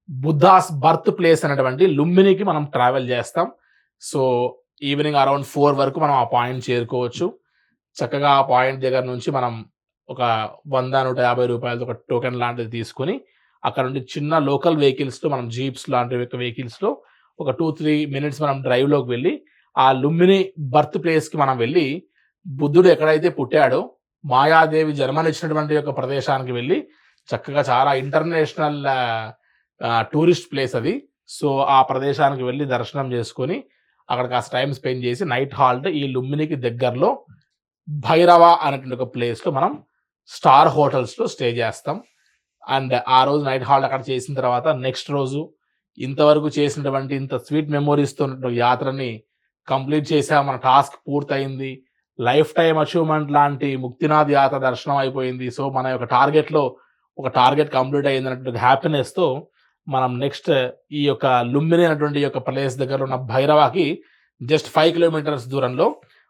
బుద్ధాస్ బర్త్ ప్లేస్ అనేటువంటి లుంబినికి మనం ట్రావెల్ చేస్తాం. సో ఈవినింగ్ అరౌండ్ 4 వరకు మనం ఆ పాయింట్ చేరుకోవచ్చు. చక్కగా ఆ పాయింట్ దగ్గర నుంచి మనం ఒక 100-150 రూపాయలతో ఒక టోకెన్ లాంటిది తీసుకొని అక్కడ నుండి చిన్న లోకల్ వెహికల్స్లో మనం జీప్స్ లాంటి వెహికల్స్లో ఒక 2-3 మినిట్స్ మనం డ్రైవ్లోకి వెళ్ళి ఆ లుంబిని బర్త్ ప్లేస్కి మనం వెళ్ళి బుద్ధుడు ఎక్కడైతే పుట్టాడో మాయాదేవి జన్మనిచ్చినటువంటి యొక్క ప్రదేశానికి వెళ్ళి చక్కగా చాలా ఇంటర్నేషనల్ టూరిస్ట్ ప్లేస్ అది. సో ఆ ప్రదేశానికి వెళ్ళి దర్శనం చేసుకొని అక్కడ కాస్త టైం స్పెండ్ చేసి నైట్ హాల్ట్ ఈ లుంబినికి దగ్గరలో భైరవ అనేటువంటి ఒక ప్లేస్లో మనం స్టార్ హోటల్స్లో స్టే చేస్తాం. అండ్ ఆ రోజు నైట్ హాల్ట్ అక్కడ చేసిన తర్వాత నెక్స్ట్ రోజు ఇంతవరకు చేసినటువంటి ఇంత స్వీట్ మెమోరీస్తో యాత్రని కంప్లీట్ చేసా, మన టాస్క్ పూర్తయింది, లైఫ్ టైం అచీవ్మెంట్ లాంటి ముక్తినాథ్ యాత్ర దర్శనం అయిపోయింది. సో మన యొక్క టార్గెట్లో ఒక టార్గెట్ కంప్లీట్ అయ్యింది అన్నటువంటి హ్యాపీనెస్తో మనం నెక్స్ట్ ఈ యొక్క లుంబిని అనేటువంటి యొక్క ప్లేస్ దగ్గర ఉన్న భైరవాకి జస్ట్ 5 కిలోమీటర్స్ దూరంలో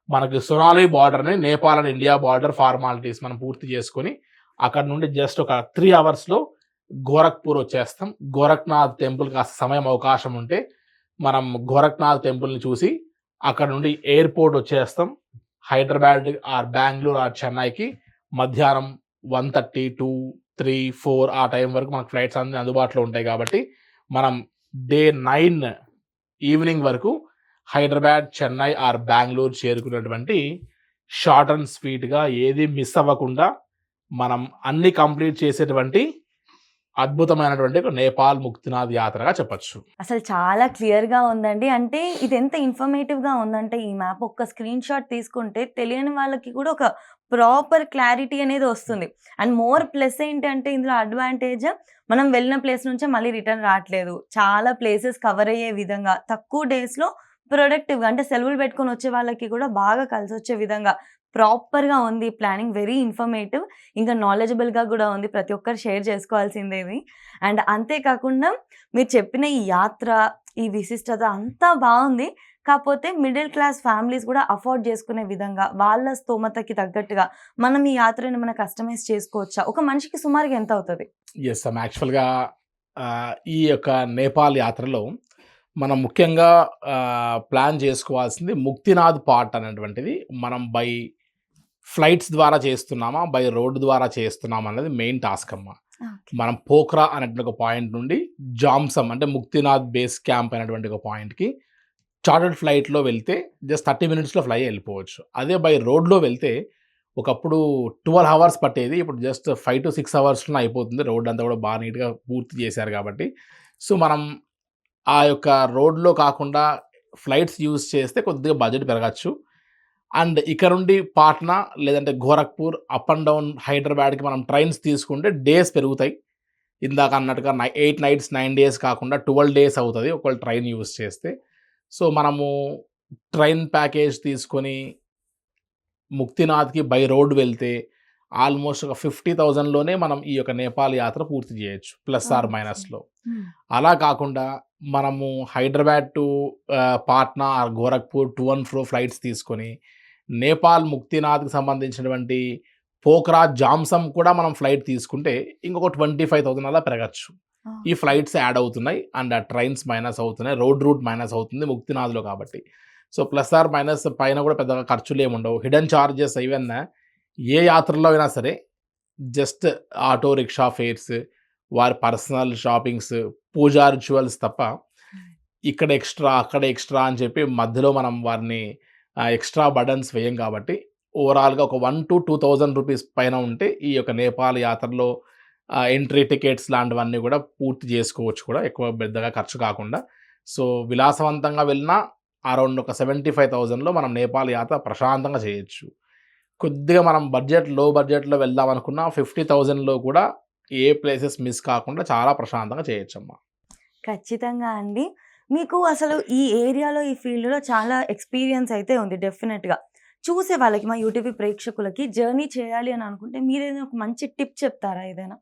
మనకి సొనాలి బార్డర్ని, Nepal and India border formalities మనం పూర్తి చేసుకొని అక్కడ నుండి జస్ట్ ఒక 3 అవర్స్లో గోరఖ్పూర్ వచ్చేస్తాం. గోరఖ్నాథ్ టెంపుల్ కాస్త సమయం అవకాశం ఉంటే మనం గోరఖ్నాథ్ టెంపుల్ని చూసి అక్కడ నుండి ఎయిర్పోర్ట్ వచ్చేస్తాం. హైదరాబాద్ ఆర్ బెంగళూరు ఆర్ చెన్నైకి మధ్యాహ్నం 1:30, 2, 3, 4 ఆ టైం వరకు మనకు ఫ్లైట్స్ అన్ని అందుబాటులో ఉంటాయి కాబట్టి మనం డే 9 ఈవినింగ్ వరకు హైదరాబాద్, చెన్నై ఆర్ బెంగళూరు చేరుకున్నటువంటి షార్ట్ అండ్ స్వీట్గా ఏది మిస్ అవ్వకుండా మనం అన్ని కంప్లీట్ చేసేటువంటి అద్భుతమైనటువంటి ఒక నేపాల్ ముక్తినాథ్ యాత్రగా చెప్పొచ్చు. అసలు చాలా క్లియర్‌గా ఉందండి. అంటే ఇది ఎంత ఇన్ఫర్మేటివ్‌గా ఉందంటే ఈ మ్యాప్ ఒక్క స్క్రీన్ షాట్ తీసుకుంటే తెలియని వాళ్ళకి కూడా ఒక ప్రాపర్ క్లారిటీ అనేది వస్తుంది. అండ్ మోర్ ప్లస్ ఏంటంటే ఇందులో అడ్వాంటేజ్ మనం వెళ్ళిన ప్లేస్ నుంచే మళ్ళీ రిటర్న్ రావట్లేదు. చాలా ప్లేసెస్ కవర్ అయ్యే విధంగా తక్కువ డేస్‌లో ప్రొడక్టివ్‌గా అంటే సెలవులు పెట్టుకొని వచ్చే వాళ్ళకి కూడా బాగా కలిసొచ్చే విధంగా ప్రాపర్‌గా ఉంది ప్లానింగ్. Very informative. ఇంకా నాలెడ్జబుల్‌గా కూడా ఉంది. ప్రతి ఒక్కరు షేర్ చేసుకోవాల్సిందే ఇది. అండ్ అంతే కాకుండా మీరు చెప్పిన ఈ యాత్ర, ఈ విశిష్టత అంతా బావుంది. కాపోతే మిడిల్ క్లాస్ ఫ్యామిలీస్ కూడా అఫోర్డ్ చేసుకునే విధంగా వాళ్ళ స్తోమతకి తగ్గట్టుగా మనం ఈ యాత్రని మనం కస్టమైజ్ చేసుకోవచ్చా? ఒక మనిషికి సుమారుగా ఎంత అవుతది? యెస్. యాక్చువల్‌గా ఈ యొక్క నేపాల్ యాత్రలో మనం ముఖ్యంగా ప్లాన్ చేసుకోవాల్సింది ముక్తినాథ్ పార్ట్ అనేటువంటిది మనం బై ఫ్లైట్స్ ద్వారా చేస్తున్నామా, బై రోడ్ ద్వారా చేస్తున్నామా అన్నది మెయిన్ టాస్క్ అమ్మ. ఓకే. మనం పోఖ్రా అనేటువంటి ఒక పాయింట్ నుండి జామ్సమ్ అంటే ముక్తినాథ్ బేస్ క్యాంప్ అనేటువంటి ఒక పాయింట్‌కి చార్టర్డ్ ఫ్లైట్‌లో వెళ్తే జస్ట్ 30 మినిట్స్‌లో ఫ్లై వెళ్ళిపోవచ్చు. అదే బై రోడ్‌లో వెళ్తే ఒకప్పుడు 12 అవర్స్ పట్టేది. ఇప్పుడు జస్ట్ 5-6 అవర్స్‌లోనే అయిపోతుంది. రోడ్ అంతా కూడా బాగా నీట్‌గా పూర్తి చేశారు కాబట్టి. సో, మనం ఆ యొక్క రోడ్‌లో కాకుండా ఫ్లైట్స్ యూజ్ చేస్తే కొద్దిగా బడ్జెట్ పెరగచ్చు. అండ్ ఇక్కడ నుండి పాట్నా లేదంటే గోరఖ్పూర్ అప్ అండ్ డౌన్ హైదరాబాద్‌కి మనం ట్రైన్స్ తీసుకుంటే డేస్ పెరుగుతాయి. ఇందాక అన్నట్టుగా 8 నైట్స్ 9 డేస్ కాకుండా 12 డేస్ అవుతది ఒకవేళ ట్రైన్ యూజ్ చేస్తే. సో, మనము ట్రైన్ ప్యాకేజ్ తీసుకొని ముక్తినాథ్‌కి బై రోడ్ వెళ్తే ఆల్మోస్ట్ ఒక 50,000లోనే మనం ఈ యొక్క నేపాల్ యాత్ర పూర్తి చేయొచ్చు. Plus or okay. మైనస్‌లో. హ్మ్. అలా కాకుండా మనము Hyderabad to Patna or Gorakhpur to and fro flights తీసుకొని నేపాల్ ముక్తినాథ్‌కి సంబంధించినటువంటి పోఖ్రా, జామ్సమ్ కూడా మనం ఫ్లైట్ తీసుకుంటే ఇంకొక 25,000 అలా పెరగచ్చు. ఈ ఓకే. ఫ్లైట్స్ యాడ్ అవుతున్నాయి. అండ్ ఆ ట్రైన్స్ మైనస్ అవుతున్నాయి. రోడ్ రూట్ మైనస్ అవుతుంది ముక్తినాథ్‌లో కాబట్టి. సో, ప్లస్ ఆర్ మైనస్ పైన కూడా పెద్దగా ఖర్చులేముండవు. హిడెన్ చార్జెస్ ఈవెన్ ఏ యాత్రలో అయినా సరే జస్ట్ ఆటో రిక్షా ఫేర్స్, వారి పర్సనల్ షాపింగ్స్, పూజా రిచువల్స్ తప్ప ఇక్కడ ఎక్స్ట్రా, అక్కడ ఎక్స్ట్రా అని చెప్పి మధ్యలో మనం వారిని ఎక్స్ట్రా బర్డన్స్ వేయం కాబట్టి ఓవరాల్‌గా ఒక 1,000-2,000 రూపీస్ పైన ఉంటే ఈ యొక్క నేపాల్ యాత్రలో ఎంట్రీ టికెట్స్ లాంటివన్నీ కూడా పూర్తి చేసుకోవచ్చు కూడా ఎక్కువ పెద్దగా ఖర్చు కాకుండా. సో, విలాసవంతంగా వెళ్ళినా అరౌండ్ ఒక 75,000లో మనం నేపాల్ యాత్ర ప్రశాంతంగా చేయొచ్చు. కొద్దిగా మనం లో బడ్జెట్‌లో వెళ్దాం అనుకున్నా 50,000లో కూడా ఏ ప్లేసెస్ మిస్ కాకుండా చాలా ప్రశాంతంగా చేయొచ్చమ్మా. ఖచ్చితంగా అండి. మీకు అసలు ఈ ఏరియాలో, ఈ ఫీల్డ్‌లో చాలా ఎక్స్‌పీరియన్స్ అయితే ఉంది డెఫినెట్‌గా. చూసే వాళ్ళకి మా యూటీవీ ప్రేక్షకులకి జర్నీ చేయాలి అని అనుకుంటే మీరేదైనా ఒక మంచి టిప్ చెప్తారా ఏదైనా?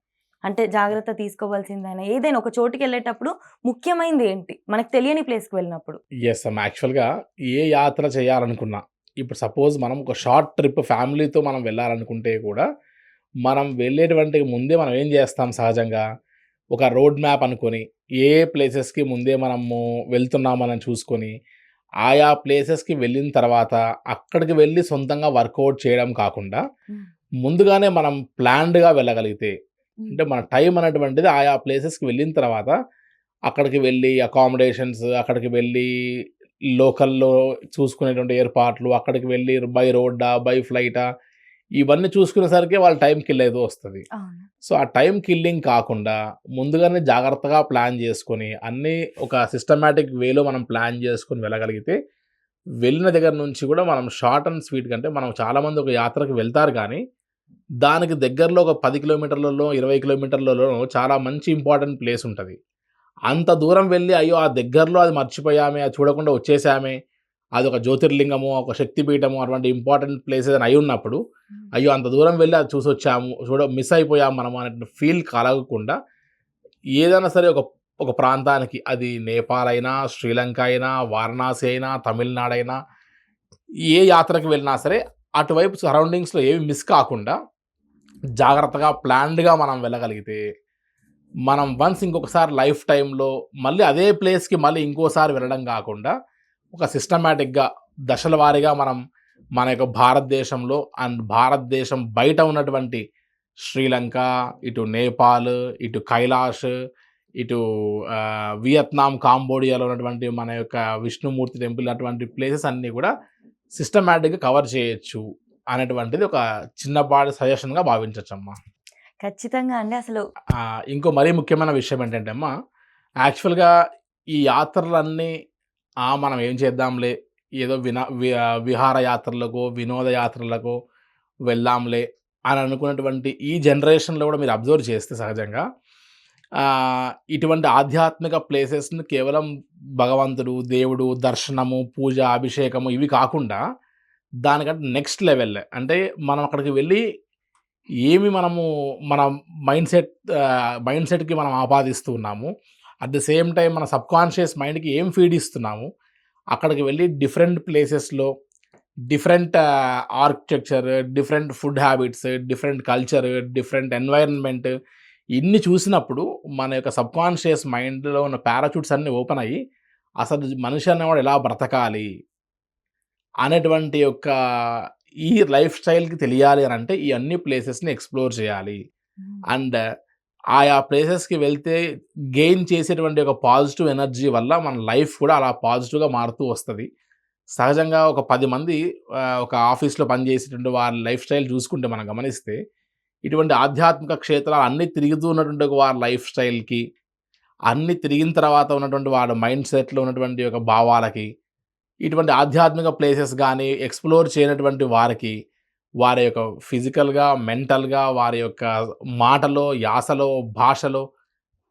అంటే జాగ్రత్త తీసుకోవాల్సిందైనా ఏదైనా ఒక చోటుకెళ్ళేటప్పుడు ముఖ్యమైనది ఏంటి? మనకు తెలియని ప్లేస్‌కి వెళ్ళినప్పుడు? యెస్ అమ్మా. యాక్చువల్‌గా ఏ యాత్ర చేయాలనుకున్నా, ఇప్పుడు సపోజ్ మనం ఒక షార్ట్ ట్రిప్ ఫ్యామిలీతో మనం వెళ్ళాలనుకుంటే కూడా, మనం వెళ్ళేటువంటి ముందే మనం ఏం చేస్తాం సహజంగా, ఒక రోడ్ మ్యాప్ అనుకొని, ఏ ప్లేసెస్‌కి ముందే మనము వెళ్తున్నామని చూసుకొని, ఆయా ప్లేసెస్‌కి వెళ్ళిన తర్వాత అక్కడికి వెళ్ళి సొంతంగా వర్కౌట్ చేయడం కాకుండా, హ్మ్. ముందుగానే మనం ప్లాన్డ్‌గా వెళ్ళగలిగితే, హ్మ్. అంటే మన టైం అనేటువంటిది ఆయా ప్లేసెస్‌కి వెళ్ళిన తర్వాత అక్కడికి వెళ్ళి అకామిడేషన్స్, అక్కడికి వెళ్ళి లోకల్‌లో చూసుకునేటువంటి ఏర్పాట్లు, అక్కడికి వెళ్ళి బై రోడ్డా, బై ఫ్లైటా ఇవన్నీ చూసుకునేసరికి వాళ్ళ టైం కిల్ ఏదో వస్తది. అవును. సో, ఆ టైం కిల్లింగ్ కాకుండా ముందుగానే జాగ్రత్తగా ప్లాన్ చేసుకొని, అన్నీ ఒక సిస్టమాటిక్ వేలో మనం ప్లాన్ చేసుకొని వెళ్ళగలిగితే, వెళ్ళిన దగ్గర నుంచి కూడా మనం షార్ట్ అండ్ స్వీట్‌గా అంటే మనం చాలామంది ఒక యాత్రకు వెళ్తారు కానీ, దానికి దగ్గరలో ఒక 10 కిలోమీటర్లలో, 20 కిలోమీటర్లలో చాలా మంచి ఇంపార్టెంట్ ప్లేస్ ఉంటది. అంత దూరం వెళ్ళి అయ్యో! ఆ దగ్గరలో అది మర్చిపోయామే, అది చూడకుండా వచ్చేసామే, అదొక జ్యోతిర్లింగము, ఒక శక్తిపీఠము అటువంటి ఇంపార్టెంట్ ప్లేస్ ఏదైనా అయ్యున్నప్పుడు, హ్మ్. అయ్యో! అంత దూరం వెళ్ళి అది చూసొచ్చాము, మిస్ అయిపోయాము మనము అనే ఫీల్ కలగకుండా, ఏదైనా సరే ఒక ఒక ప్రాంతానికి అది నేపాల్ అయినా, శ్రీలంక అయినా, వారణాసి అయినా, తమిళనాడైనా, ఏ యాత్రకు వెళ్ళినా సరే అటువైపు సరౌండింగ్స్‌లో ఏవి మిస్ కాకుండా జాగ్రత్తగా ప్లాన్డ్‌గా మనం వెళ్ళగలిగితే మనం వన్స్ ఇంకొకసారి లైఫ్ టైంలో మళ్ళీ అదే ప్లేస్కి మళ్ళీ ఇంకోసారి వెళ్ళడం కాకుండా ఒక సిస్టమేటిక్గా దశల వారీగా మనం మన యొక్క భారతదేశంలో అండ్ భారతదేశం బయట ఉన్నటువంటి శ్రీలంక, ఇటు నేపాల్, ఇటు కైలాష్, ఇటు వియత్నాం, కాంబోడియాలో ఉన్నటువంటి మన యొక్క విష్ణుమూర్తి టెంపుల్ అటువంటి ప్లేసెస్ అన్నీ కూడా సిస్టమేటిక్గా కవర్ చేయొచ్చు అనేటువంటిది ఒక చిన్నపాటి సజెషన్గా భావించవచ్చమ్మా. ఖచ్చితంగా అండి. అసలు ఇంకో మరీ ముఖ్యమైన విషయం ఏంటంటే అమ్మా, యాక్చువల్గా ఈ యాత్రలన్నీ మనం ఏం చేద్దాంలే, ఏదో విహారయాత్రలకో వినోదయాత్రలకో వెళ్దాంలే అని అనుకున్నటువంటి ఈ జనరేషన్లో కూడా మీరు అబ్జర్వ్ చేస్తే సహజంగా ఇటువంటి ఆధ్యాత్మిక ప్లేసెస్ని కేవలం భగవంతుడు, దేవుడు, దర్శనము, పూజ, అభిషేకము ఇవి కాకుండా దానికంటే నెక్స్ట్ లెవెల్ అంటే మనం అక్కడికి వెళ్ళి మనము మన మైండ్ సెట్కి మనం ఆపాదిస్తూ ఉన్నాము, అట్ ద సేమ్ టైం మన సబ్కాన్షియస్ మైండ్కి ఏం ఫీడ్ ఇస్తున్నాము, అక్కడికి వెళ్ళి డిఫరెంట్ ప్లేసెస్లో different architecture, different food habits, different culture, different environment ఇన్ని చూసినప్పుడు మన యొక్క సబ్కాన్షియస్ మైండ్లో ఉన్న పారాచూట్స్ అన్నీ ఓపెన్ అయ్యి అసలు మనిషి అనేవాడు ఎలా బ్రతకాలి అనేటువంటి యొక్క ఈ లైఫ్ స్టైల్కి తెలియాలి అని అంటే ఈ అన్ని ప్లేసెస్ని ఎక్స్ప్లోర్ చేయాలి. అండ్ ఆయా ప్లేసెస్కి వెళ్తే గెయిన్ చేసేటువంటి ఒక పాజిటివ్ ఎనర్జీ వల్ల మన లైఫ్ కూడా అలా పాజిటివ్గా మారుతూ వస్తుంది. సహజంగా ఒక 10 మంది ఒక ఆఫీస్లో పనిచేసేటువంటి వారి లైఫ్ స్టైల్ చూసుకుంటే మనం గమనిస్తే ఇటువంటి ఆధ్యాత్మిక క్షేత్రాలు అన్నీ తిరుగుతూ ఉన్నటువంటి వారి లైఫ్ స్టైల్కి, అన్నీ తిరిగిన తర్వాత ఉన్నటువంటి వాడి మైండ్ సెట్లో ఉన్నటువంటి ఒక భావాలకి, ఇటువంటి ఆధ్యాత్మిక ప్లేసెస్ కానీ ఎక్స్ప్లోర్ చేయనటువంటి వారికి వారి యొక్క ఫిజికల్గా, మెంటల్గా, వారి యొక్క మాటలో, యాసలో, భాషలో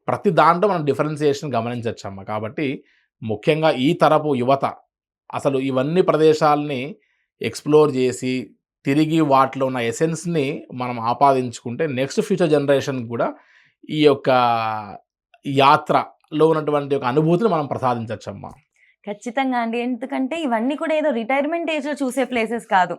ప్రతి దాంట్లో మనం డిఫరెన్సియేషన్ గమనించవచ్చమ్మ. కాబట్టి ముఖ్యంగా ఈ తరపు యువత అసలు ఇవన్నీ ప్రదేశాలని ఎక్స్ప్లోర్ చేసి తిరిగి వాటిలో ఉన్న ఎసెన్స్ని మనం ఆపాదించుకుంటే నెక్స్ట్ ఫ్యూచర్ జనరేషన్ కూడా ఈ యొక్క యాత్రలో ఉన్నటువంటి ఒక అనుభూతిని మనం ప్రసాదించవచ్చమ్మా. ఖచ్చితంగా అండి. ఎందుకంటే ఇవన్నీ కూడా ఏదో రిటైర్మెంట్ ఏజ్‌లో చూసే ప్లేసెస్ కాదు.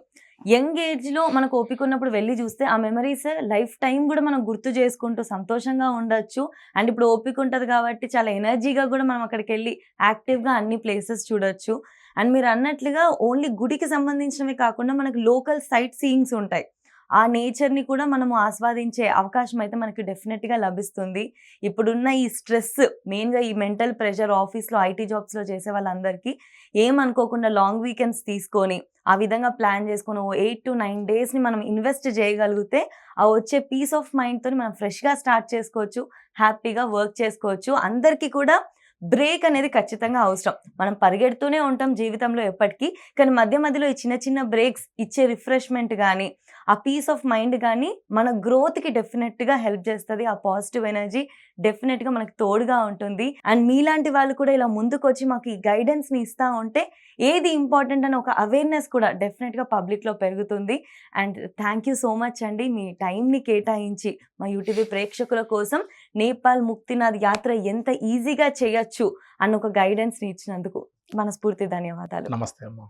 యంగ్ ఏజ్‌లో మనకు ఓపిక ఉన్నప్పుడు వెళ్లి చూస్తే ఆ మెమరీస్ లైఫ్ టైమ్ కూడా మనం గుర్తు చేసుకుంటూ సంతోషంగా ఉండొచ్చు. అండ్ ఇప్పుడు ఓపిక ఉంటది కాబట్టి చాలా ఎనర్జీగా కూడా మనం అక్కడికెళ్ళి యాక్టివ్‌గా అన్ని ప్లేసెస్ చూడొచ్చు. అండ్ మీరు అన్నట్లుగా ఓన్లీ గుడికి సంబంధించినవే కాకుండా మనకు లోకల్ సైట్ సీయింగ్స్ ఉంటాయి. ఆ నేచర్‌ని కూడా మనము ఆస్వాదించే అవకాశం అయితే మనకి డెఫినెట్‌గా లభిస్తుంది. ఇప్పుడున్న ఈ స్ట్రెస్ మెయిన్‌గా ఈ మెంటల్ ప్రెషర్ ఆఫీస్‌లో ఐటీ జాబ్స్‌లో చేసే వాళ్ళందరికీ ఏమనుకోకుండా లాంగ్ వీకెండ్స్ తీసుకొని ఆ విధంగా ప్లాన్ చేసుకొని ఓ 8-9 డేస్‌ని మనం ఇన్వెస్ట్ చేయగలిగితే ఆ వచ్చే పీస్ ఆఫ్ మైండ్‌తోని మనం ఫ్రెష్‌గా స్టార్ట్ చేసుకోవచ్చు. హ్యాపీగా వర్క్ చేసుకోవచ్చు. అందరికీ కూడా బ్రేక్ అనేది ఖచ్చితంగా అవసరం. మనం పరిగెడుతూనే ఉంటాం జీవితంలో ఎప్పటికీ. కానీ మధ్య మధ్యలో ఈ చిన్న చిన్న బ్రేక్స్ ఇచ్చే రిఫ్రెష్‌మెంట్ గానీ, ఆ పీస్ ఆఫ్ మైండ్ గానీ మన గ్రోత్‌కి డెఫినెట్‌గా హెల్ప్ చేస్తది. ఆ పాజిటివ్ ఎనర్జీ డెఫినెట్‌గా మనకు తోడుగా ఉంటుంది. అండ్ మీలాంటి వాళ్ళు కూడా ఇలా ముందుకొచ్చి మాకు ఈ గైడెన్స్‌ని ఇస్తా ఉంటే ఏది ఇంపార్టెంట్ అని ఒక అవేర్‌నెస్ కూడా డెఫినెట్‌గా పబ్లిక్‌లో పెరుగుతుంది. And thank you so much అండి. మీ టైంని కేటాయించి మా యూటీవీ ప్రేక్షకుల కోసం నేపాల్ ముక్తినాథ్ యాత్ర ఎంత ఈజీగా చేయొచ్చు అన్న ఒక గైడెన్స్‌ని ఇచ్చినందుకు మనస్ఫూర్తి ధన్యవాదాలు. నమస్తే అమ్మా.